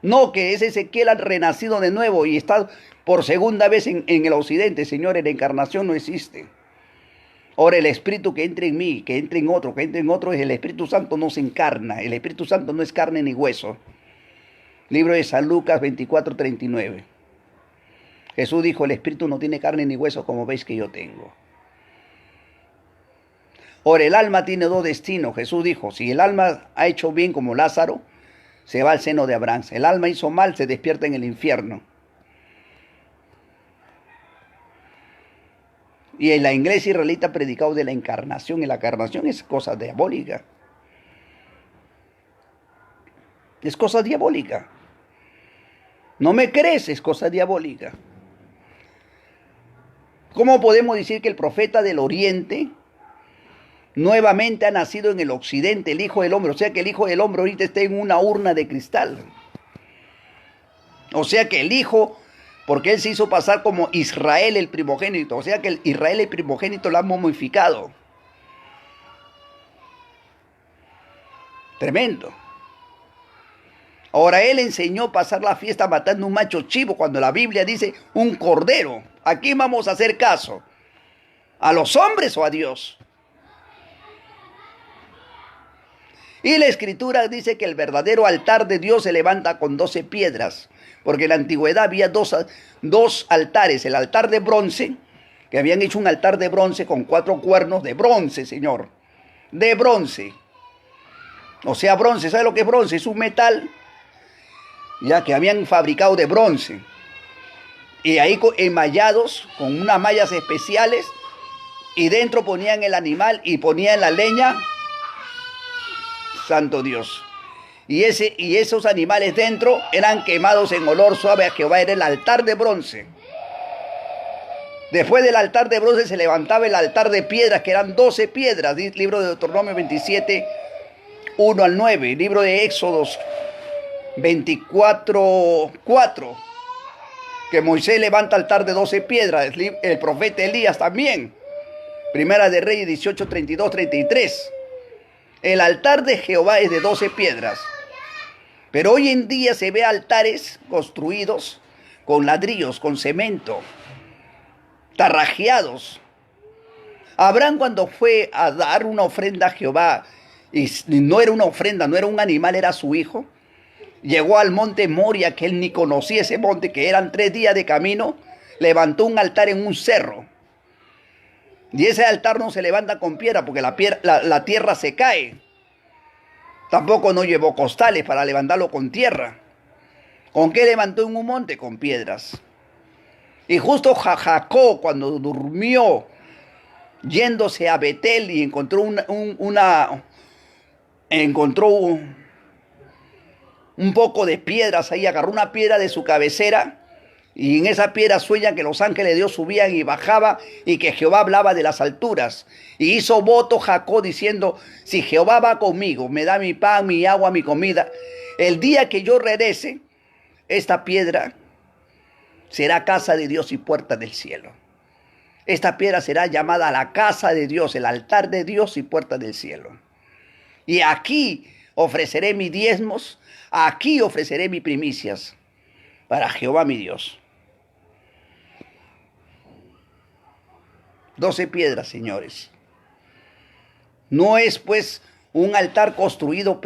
A: No, que ese Ezequiel ha renacido de nuevo y está por segunda vez en el occidente. Señores, la encarnación no existe. Ahora el Espíritu que entre en mí, que entre en otro, es el Espíritu Santo no se encarna. El Espíritu Santo no es carne ni hueso. Libro de San Lucas 24:39. Jesús dijo, el Espíritu no tiene carne ni hueso como veis que yo tengo. Ahora el alma tiene dos destinos. Jesús dijo, si el alma ha hecho bien como Lázaro, se va al seno de Abraham. El alma hizo mal, se despierta en el infierno. Y en la iglesia israelita ha predicado de la encarnación, y la encarnación es cosa diabólica. Es cosa diabólica. ¿No me crees? Es cosa diabólica. ¿Cómo podemos decir que el profeta del Oriente nuevamente ha nacido en el Occidente, el Hijo del Hombre? O sea que el Hijo del Hombre ahorita está en una urna de cristal. O sea que el Hijo, porque Él se hizo pasar como Israel el primogénito. O sea que el Israel el primogénito lo ha momificado. Tremendo. Ahora Él enseñó a pasar la fiesta matando un macho chivo cuando la Biblia dice un cordero. ¿A quién vamos a hacer caso? ¿A los hombres o a Dios? Y la Escritura dice que el verdadero altar de Dios se levanta con 12 piedras. Porque en la antigüedad había dos altares. El altar de bronce, que habían hecho un altar de bronce con 4 cuernos de bronce, Señor. De bronce. O sea, bronce, ¿sabe lo que es bronce? Es un metal ya que habían fabricado de bronce. Y ahí emallados con unas mallas especiales. Y dentro ponían el animal y ponían la leña. Santo Dios. Y esos animales dentro eran quemados en olor suave a Jehová. Era el altar de bronce. Después del altar de bronce se levantaba el altar de piedras, que eran 12 piedras. Libro de Deuteronomio 27, 1 al 9. Libro de Éxodos 24, 4. Que Moisés levanta altar de 12 piedras. El profeta Elías también. Primera de Reyes 18, 32, 33. El altar de Jehová es de 12 piedras. Pero hoy en día se ve altares construidos con ladrillos, con cemento, tarrajeados. Abraham, cuando fue a dar una ofrenda a Jehová, y no era una ofrenda, no era un animal, era su hijo, llegó al monte Moria, que él ni conocía ese monte, que eran 3 días de camino, levantó un altar en un cerro. Y ese altar no se levanta con piedra, porque la tierra se cae. Tampoco no llevó costales para levantarlo con tierra. ¿Con qué levantó en un monte? Con piedras. Y justo Jacob, cuando durmió, yéndose a Betel y encontró un poco de piedras ahí, agarró una piedra de su cabecera, y en esa piedra sueña que los ángeles de Dios subían y bajaban, y que Jehová hablaba de las alturas. Y hizo voto Jacob diciendo: si Jehová va conmigo, me da mi pan, mi agua, mi comida, el día que yo regrese, esta piedra será casa de Dios y puerta del cielo. Esta piedra será llamada la casa de Dios, el altar de Dios y puerta del cielo. Y aquí ofreceré mis diezmos, aquí ofreceré mis primicias para Jehová mi Dios. 12 piedras, señores. No es pues un altar construido,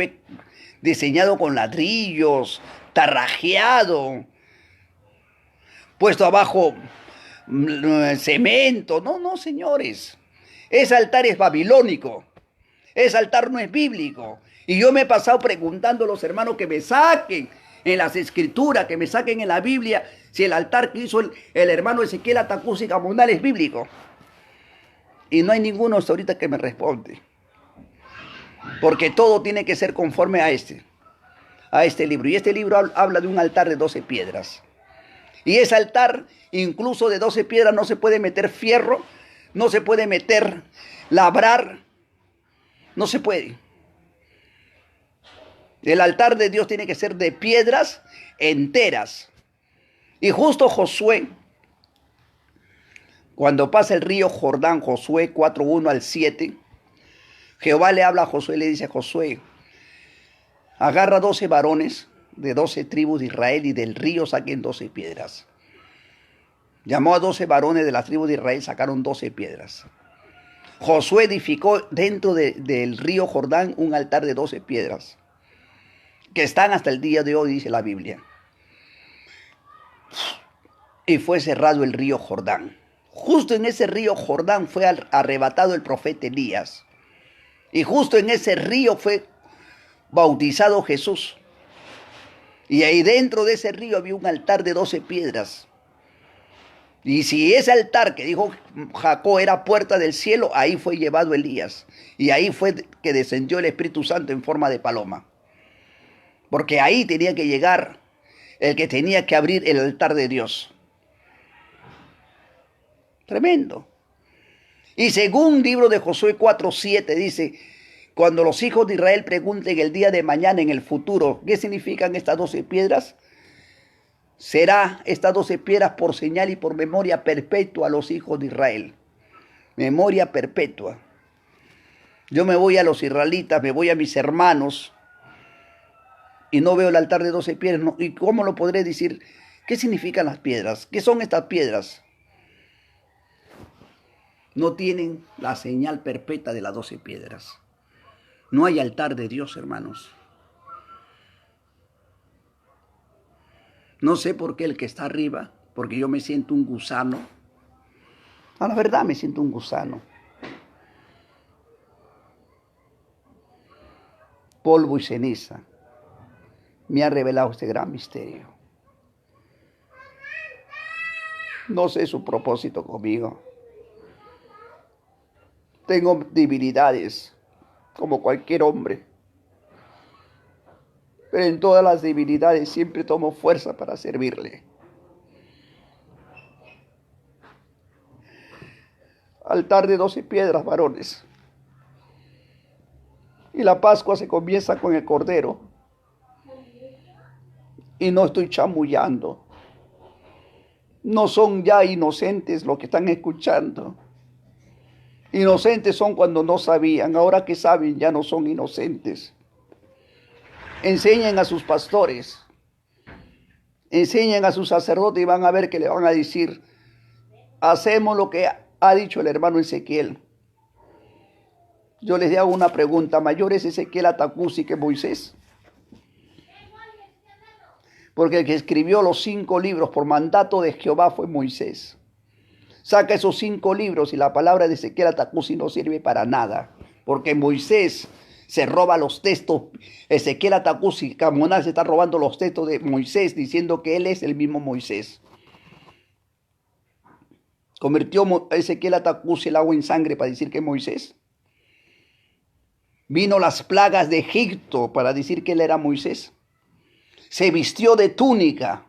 A: diseñado con ladrillos, tarrajeado, puesto abajo cemento. No, no, señores. Ese altar es babilónico. Ese altar no es bíblico. Y yo me he pasado preguntando a los hermanos que me saquen en las escrituras, que me saquen en la Biblia, si el altar que hizo el hermano Ezequiel Atacusi Gamonal es bíblico. Y no hay ninguno hasta ahorita que me responde. Porque todo tiene que ser conforme a este libro. Y este libro habla de un altar de 12 piedras. Y ese altar, incluso de 12 piedras, no se puede meter fierro, no se puede meter labrar, no se puede. El altar de Dios tiene que ser de piedras enteras. Y justo Josué, cuando pasa el río Jordán, Josué 4, 1 al 7, Jehová le habla a Josué y le dice: Josué, agarra 12 varones de 12 tribus de Israel y del río saquen 12 piedras. Llamó a 12 varones de las tribus de Israel, sacaron 12 piedras. Josué edificó dentro del río Jordán un altar de 12 piedras, que están hasta el día de hoy, dice la Biblia. Y fue cerrado el río Jordán. Justo en ese río Jordán fue arrebatado el profeta Elías. Y justo en ese río fue bautizado Jesús. Y ahí dentro de ese río había un altar de 12 piedras. Y si ese altar que dijo Jacob era puerta del cielo, ahí fue llevado Elías. Y ahí fue que descendió el Espíritu Santo en forma de paloma. porque ahí tenía que llegar el que tenía que abrir el altar de Dios. Tremendo. Y según libro de Josué 4:7 dice, cuando los hijos de Israel pregunten el día de mañana en el futuro, ¿qué significan estas 12 piedras? Será estas 12 piedras por señal y por memoria perpetua a los hijos de Israel. Memoria perpetua. Yo me voy a los israelitas, me voy a mis hermanos y no veo el altar de 12 piedras. No, ¿y cómo lo podré decir? ¿Qué significan las piedras? ¿Qué son estas piedras? No tienen la señal perpetua de las 12 piedras. No hay altar de Dios, hermanos. No sé por qué el que está arriba, porque yo me siento un gusano. A la verdad me siento un gusano. Polvo y ceniza. Me ha revelado este gran misterio. No sé su propósito conmigo. Tengo debilidades, como cualquier hombre. Pero en todas las debilidades siempre tomo fuerza para servirle. Altar de 12 piedras, varones. Y la Pascua se comienza con el Cordero. Y no estoy chamullando. No son ya inocentes los que están escuchando. Inocentes son cuando no sabían. Ahora que saben ya no son inocentes. Enseñen a sus pastores. Enseñen a sus sacerdotes y van a ver que le van a decir, hacemos lo que ha dicho el hermano Ezequiel. Yo les hago una pregunta, ¿mayor es Ezequiel Atacusi que Moisés? Porque el que escribió los 5 libros por mandato de Jehová fue Moisés. Saca esos 5 libros y la palabra de Ezequiel Atacusi no sirve para nada. Porque Moisés se roba los textos. Ezequiel Atacusi, Camonal, se está robando los textos de Moisés diciendo que él es el mismo Moisés. ¿Convirtió Ezequiel Atacusi el agua en sangre para decir que es Moisés? Vino las plagas de Egipto para decir que él era Moisés. Se vistió de túnica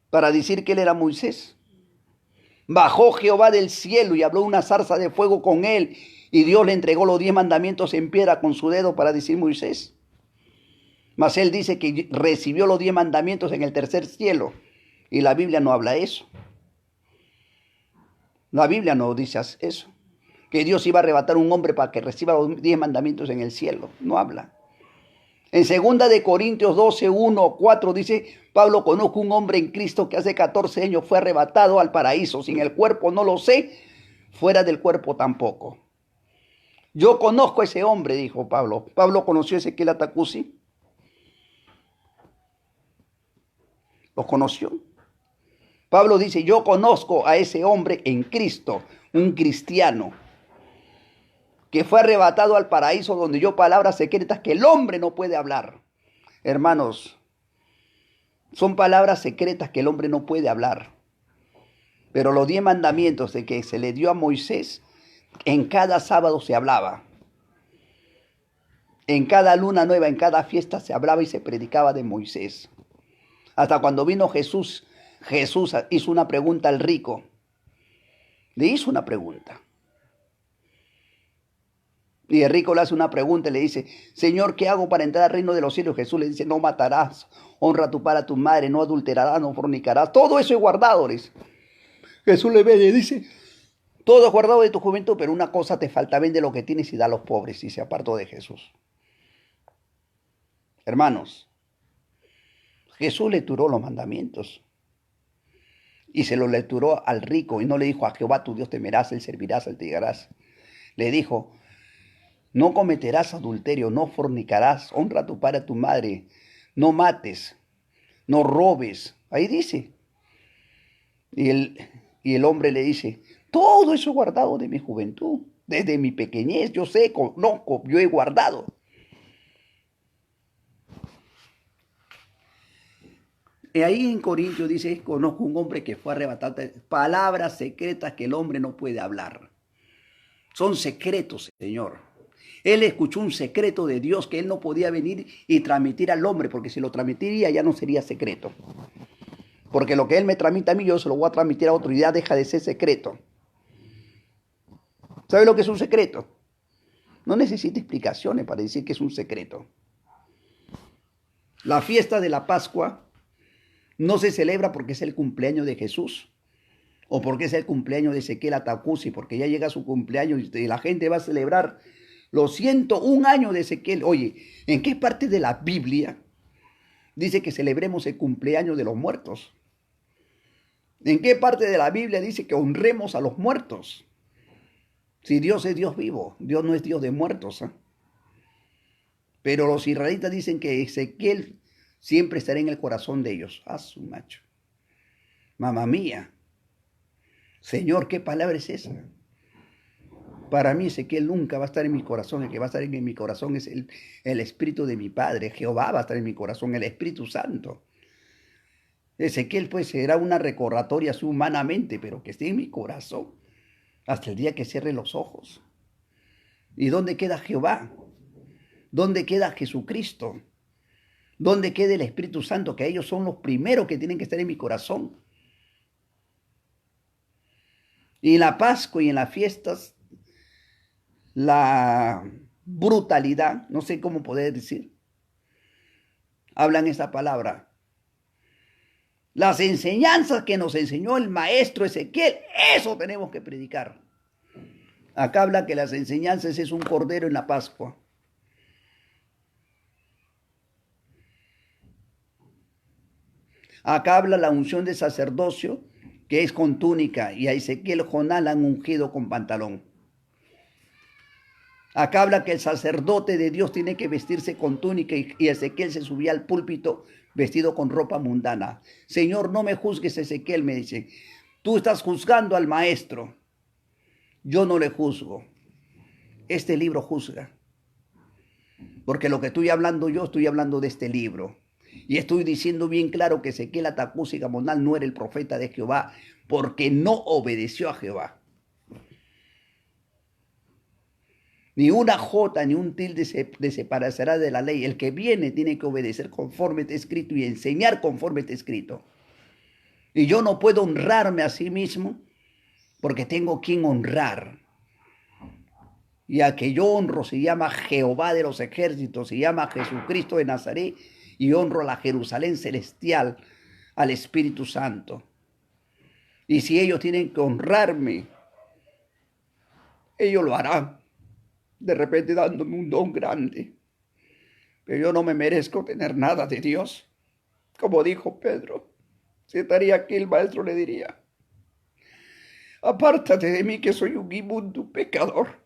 A: para decir que él era Moisés. Bajó Jehová del cielo y habló una zarza de fuego con él. Y Dios le entregó los 10 mandamientos en piedra con su dedo para decir Moisés. Mas él dice que recibió los 10 mandamientos en el tercer cielo. Y la Biblia no habla eso. La Biblia no dice eso. Que Dios iba a arrebatar a un hombre para que reciba los 10 mandamientos en el cielo. No habla. En 2 de Corintios 12, 1, 4 dice, Pablo, conozco un hombre en Cristo que hace 14 años fue arrebatado al paraíso. Sin el cuerpo no lo sé, fuera del cuerpo tampoco. Yo conozco a ese hombre, dijo Pablo. Pablo conoció a Ezequiel Atacusi. ¿Lo conoció? Pablo dice, yo conozco a ese hombre en Cristo, un cristiano, que fue arrebatado al paraíso donde oyó palabras secretas que el hombre no puede hablar. Hermanos, son palabras secretas que el hombre no puede hablar. Pero los 10 mandamientos de que se le dio a Moisés, en cada sábado se hablaba. En cada luna nueva, en cada fiesta se hablaba y se predicaba de Moisés. Hasta cuando vino Jesús, Jesús hizo una pregunta al rico. Le hizo una pregunta. Y el rico le hace una pregunta y le dice, Señor, ¿qué hago para entrar al reino de los cielos? Jesús le dice, no matarás, honra a tu padre, a tu madre, no adulterarás, no fornicarás. Todo eso es guardado. Jesús le ve y le dice, todo es guardado de tu juventud, pero una cosa te falta, vende lo que tienes y da a los pobres. Y se apartó de Jesús. Hermanos, Jesús lecturó los mandamientos. Y se los lecturó al rico y no le dijo, a Jehová tu Dios temerás, él servirás, él te llegarás. Le dijo, no cometerás adulterio, no fornicarás, honra a tu padre, a tu madre, no mates, no robes. Ahí dice. Y el hombre le dice, todo eso he guardado de mi juventud, desde mi pequeñez, yo sé, conozco, yo he guardado. Y ahí en Corintios dice, conozco un hombre que fue arrebatado, palabras secretas que el hombre no puede hablar. Son secretos, Señor. Él escuchó un secreto de Dios que él no podía venir y transmitir al hombre, porque si lo transmitiría ya no sería secreto. Porque lo que él me transmite a mí, yo se lo voy a transmitir a otro y ya deja de ser secreto. ¿Sabe lo que es un secreto? No necesita explicaciones para decir que es un secreto. La fiesta de la Pascua no se celebra porque es el cumpleaños de Jesús o porque es el cumpleaños de Ezequiel Atacusi, porque ya llega su cumpleaños y la gente va a celebrar los 101 años de Ezequiel. Oye, ¿en qué parte de la Biblia dice que celebremos el cumpleaños de los muertos? ¿En qué parte de la Biblia dice que honremos a los muertos? Si Dios es Dios vivo, Dios no es Dios de muertos, ¿eh? Pero los israelitas dicen que Ezequiel siempre estará en el corazón de ellos. ¡Ah, su macho! Mamá mía. Señor, ¿qué palabra es esa? Para mí Ezequiel nunca va a estar en mi corazón. El que va a estar en mi corazón es el Espíritu de mi Padre. Jehová va a estar en mi corazón, el Espíritu Santo. Ezequiel pues será una recordatoria humanamente, pero que esté en mi corazón hasta el día que cierre los ojos. ¿Y dónde queda Jehová? ¿Dónde queda Jesucristo? ¿Dónde queda el Espíritu Santo? Que ellos son los primeros que tienen que estar en mi corazón. Y en la Pascua y en las fiestas, la brutalidad, no sé cómo poder decir, hablan esa palabra. Las enseñanzas que nos enseñó el maestro Ezequiel, eso tenemos que predicar. Acá habla que las enseñanzas es un cordero en la Pascua. Acá habla la unción de sacerdocio, que es con túnica, y a Ezequiel Jonás la han ungido con pantalón. Acá habla que el sacerdote de Dios tiene que vestirse con túnica y Ezequiel se subía al púlpito vestido con ropa mundana. Señor, no me juzgues, Ezequiel, me dice. Tú estás juzgando al maestro. Yo no le juzgo. Este libro juzga. Porque lo que estoy hablando yo, estoy hablando de este libro. Y estoy diciendo bien claro que Ezequiel Atacusi Gamonal no era el profeta de Jehová porque no obedeció a Jehová. Ni una jota ni un tilde se separará de la ley. El que viene tiene que obedecer conforme está escrito y enseñar conforme está escrito. Y yo no puedo honrarme a sí mismo porque tengo quien honrar. Y a que yo honro se llama Jehová de los ejércitos, se llama Jesucristo de Nazaret, y honro a la Jerusalén celestial, al Espíritu Santo. Y si ellos tienen que honrarme, ellos lo harán, de repente dándome un don grande. Pero yo no me merezco tener nada de Dios. Como dijo Pedro, si estaría aquí el maestro le diría, apártate de mí que soy un inmundo pecador,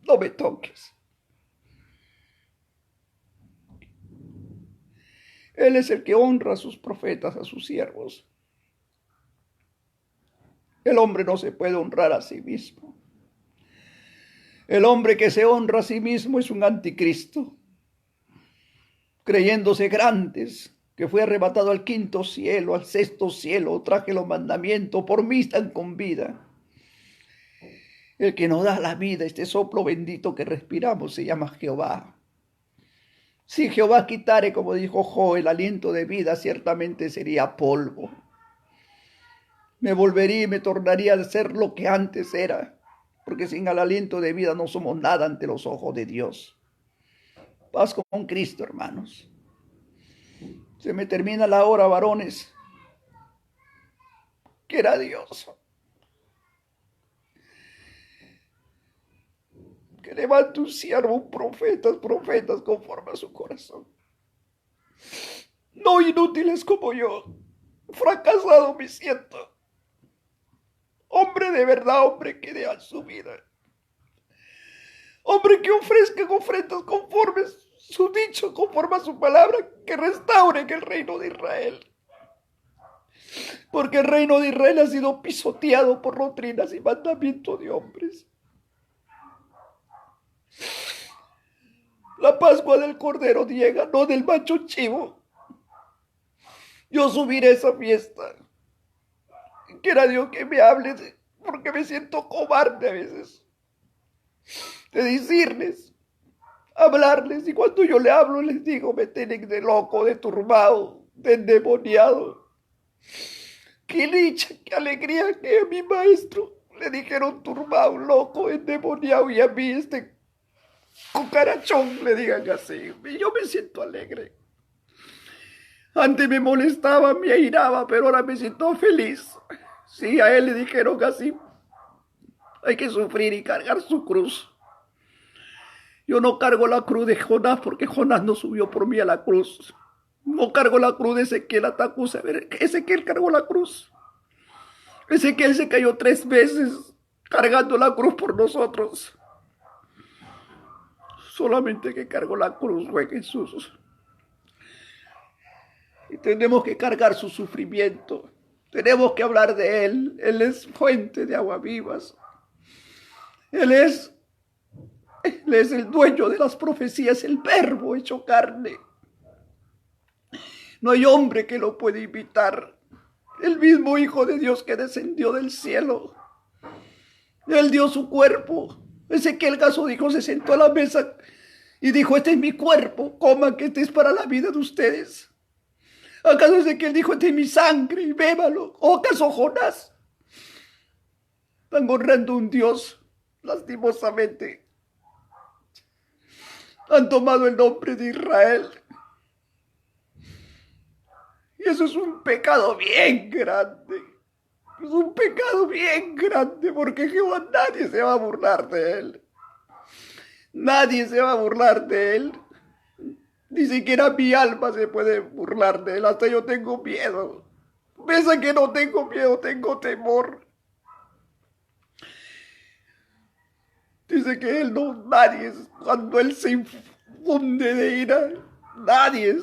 A: no me toques. Él es el que honra a sus profetas, a sus siervos. El hombre no se puede honrar a sí mismo. El hombre que se honra a sí mismo es un anticristo, creyéndose grandes, que fue arrebatado al quinto cielo, al sexto cielo, traje los mandamientos, por mí están con vida. El que nos da la vida, este soplo bendito que respiramos, se llama Jehová. Si Jehová quitare, como dijo Job, el aliento de vida, ciertamente sería polvo. Me volvería y me tornaría a ser lo que antes era, porque sin el aliento de vida no somos nada ante los ojos de Dios. Paz con Cristo, hermanos. Se me termina la hora, varones. Quiera Dios que levante un siervo, profetas conforme a su corazón. No inútiles como yo. Fracasado me siento. Hombre de verdad, hombre que dé a su vida. Hombre que ofrezca ofrendas conforme a su dicho, conforme a su palabra, que restauren el reino de Israel. Porque el reino de Israel ha sido pisoteado por doctrinas y mandamientos de hombres. La Pascua del Cordero llega, no del macho chivo. Yo subiré a esa fiesta. Quiera Dios que me hable, porque me siento cobarde a veces de decirles hablarles, y cuando yo le hablo les digo, me tienen de loco, de turbado, de endemoniado. Qué dicha, qué alegría que a mi maestro le dijeron turbado, loco, endemoniado, y a mí este cucarachón le digan así. Y yo me siento alegre. Antes me molestaba, me airaba, pero ahora me siento feliz. Sí, a él le dijeron así, hay que sufrir y cargar su cruz. Yo no cargo la cruz de Jonás porque Jonás no subió por mí a la cruz. No cargo la cruz de Ezequiel Atacuza. Ezequiel cargó la cruz. Ezequiel se cayó 3 veces cargando la cruz por nosotros. Solamente que cargó la cruz fue Jesús. Y tenemos que cargar su sufrimiento. Tenemos que hablar de Él. Él es fuente de agua vivas. Él es el dueño de las profecías, el verbo hecho carne. No hay hombre que lo pueda imitar. El mismo Hijo de Dios que descendió del cielo. Él dio su cuerpo. Ezequiel Gazo se sentó a la mesa y dijo, este es mi cuerpo, coman que este es para la vida de ustedes. ¿Acaso Ezequiel dijo, este es mi sangre y bébalo? ¿O acaso Jonás? Están honrando a un Dios, lastimosamente. Han tomado el nombre de Israel. Y eso es un pecado bien grande. Es un pecado bien grande porque Jehová nadie se va a burlar de él. Nadie se va a burlar de él. Ni siquiera mi alma se puede burlar de él. Hasta yo tengo miedo. Pese a que no tengo miedo, tengo temor. Dice que él no, nadie, cuando él se infunde de ira, nadie.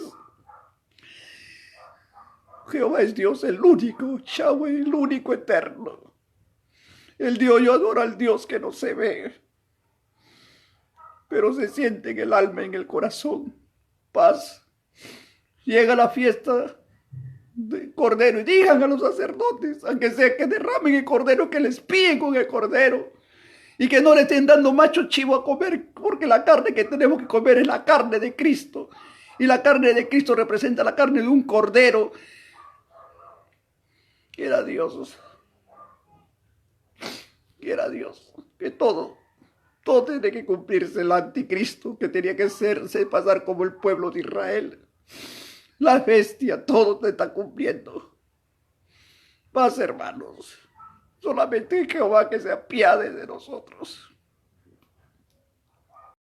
A: Jehová es Dios, el único, Yahweh, el único eterno. El Dios, yo adoro al Dios que no se ve, pero se siente en el alma, en el corazón, paz. Llega la fiesta del Cordero y digan a los sacerdotes, aunque sea que derramen el Cordero, que les piden con el Cordero y que no le estén dando macho chivo a comer, porque la carne que tenemos que comer es la carne de Cristo. Y la carne de Cristo representa la carne de un Cordero. Quiera Dios, que todo tiene que cumplirse. El anticristo que tenía que hacerse pasar como el pueblo de Israel, la bestia, todo se está cumpliendo. Paz, hermanos, solamente Jehová que se apiade de nosotros.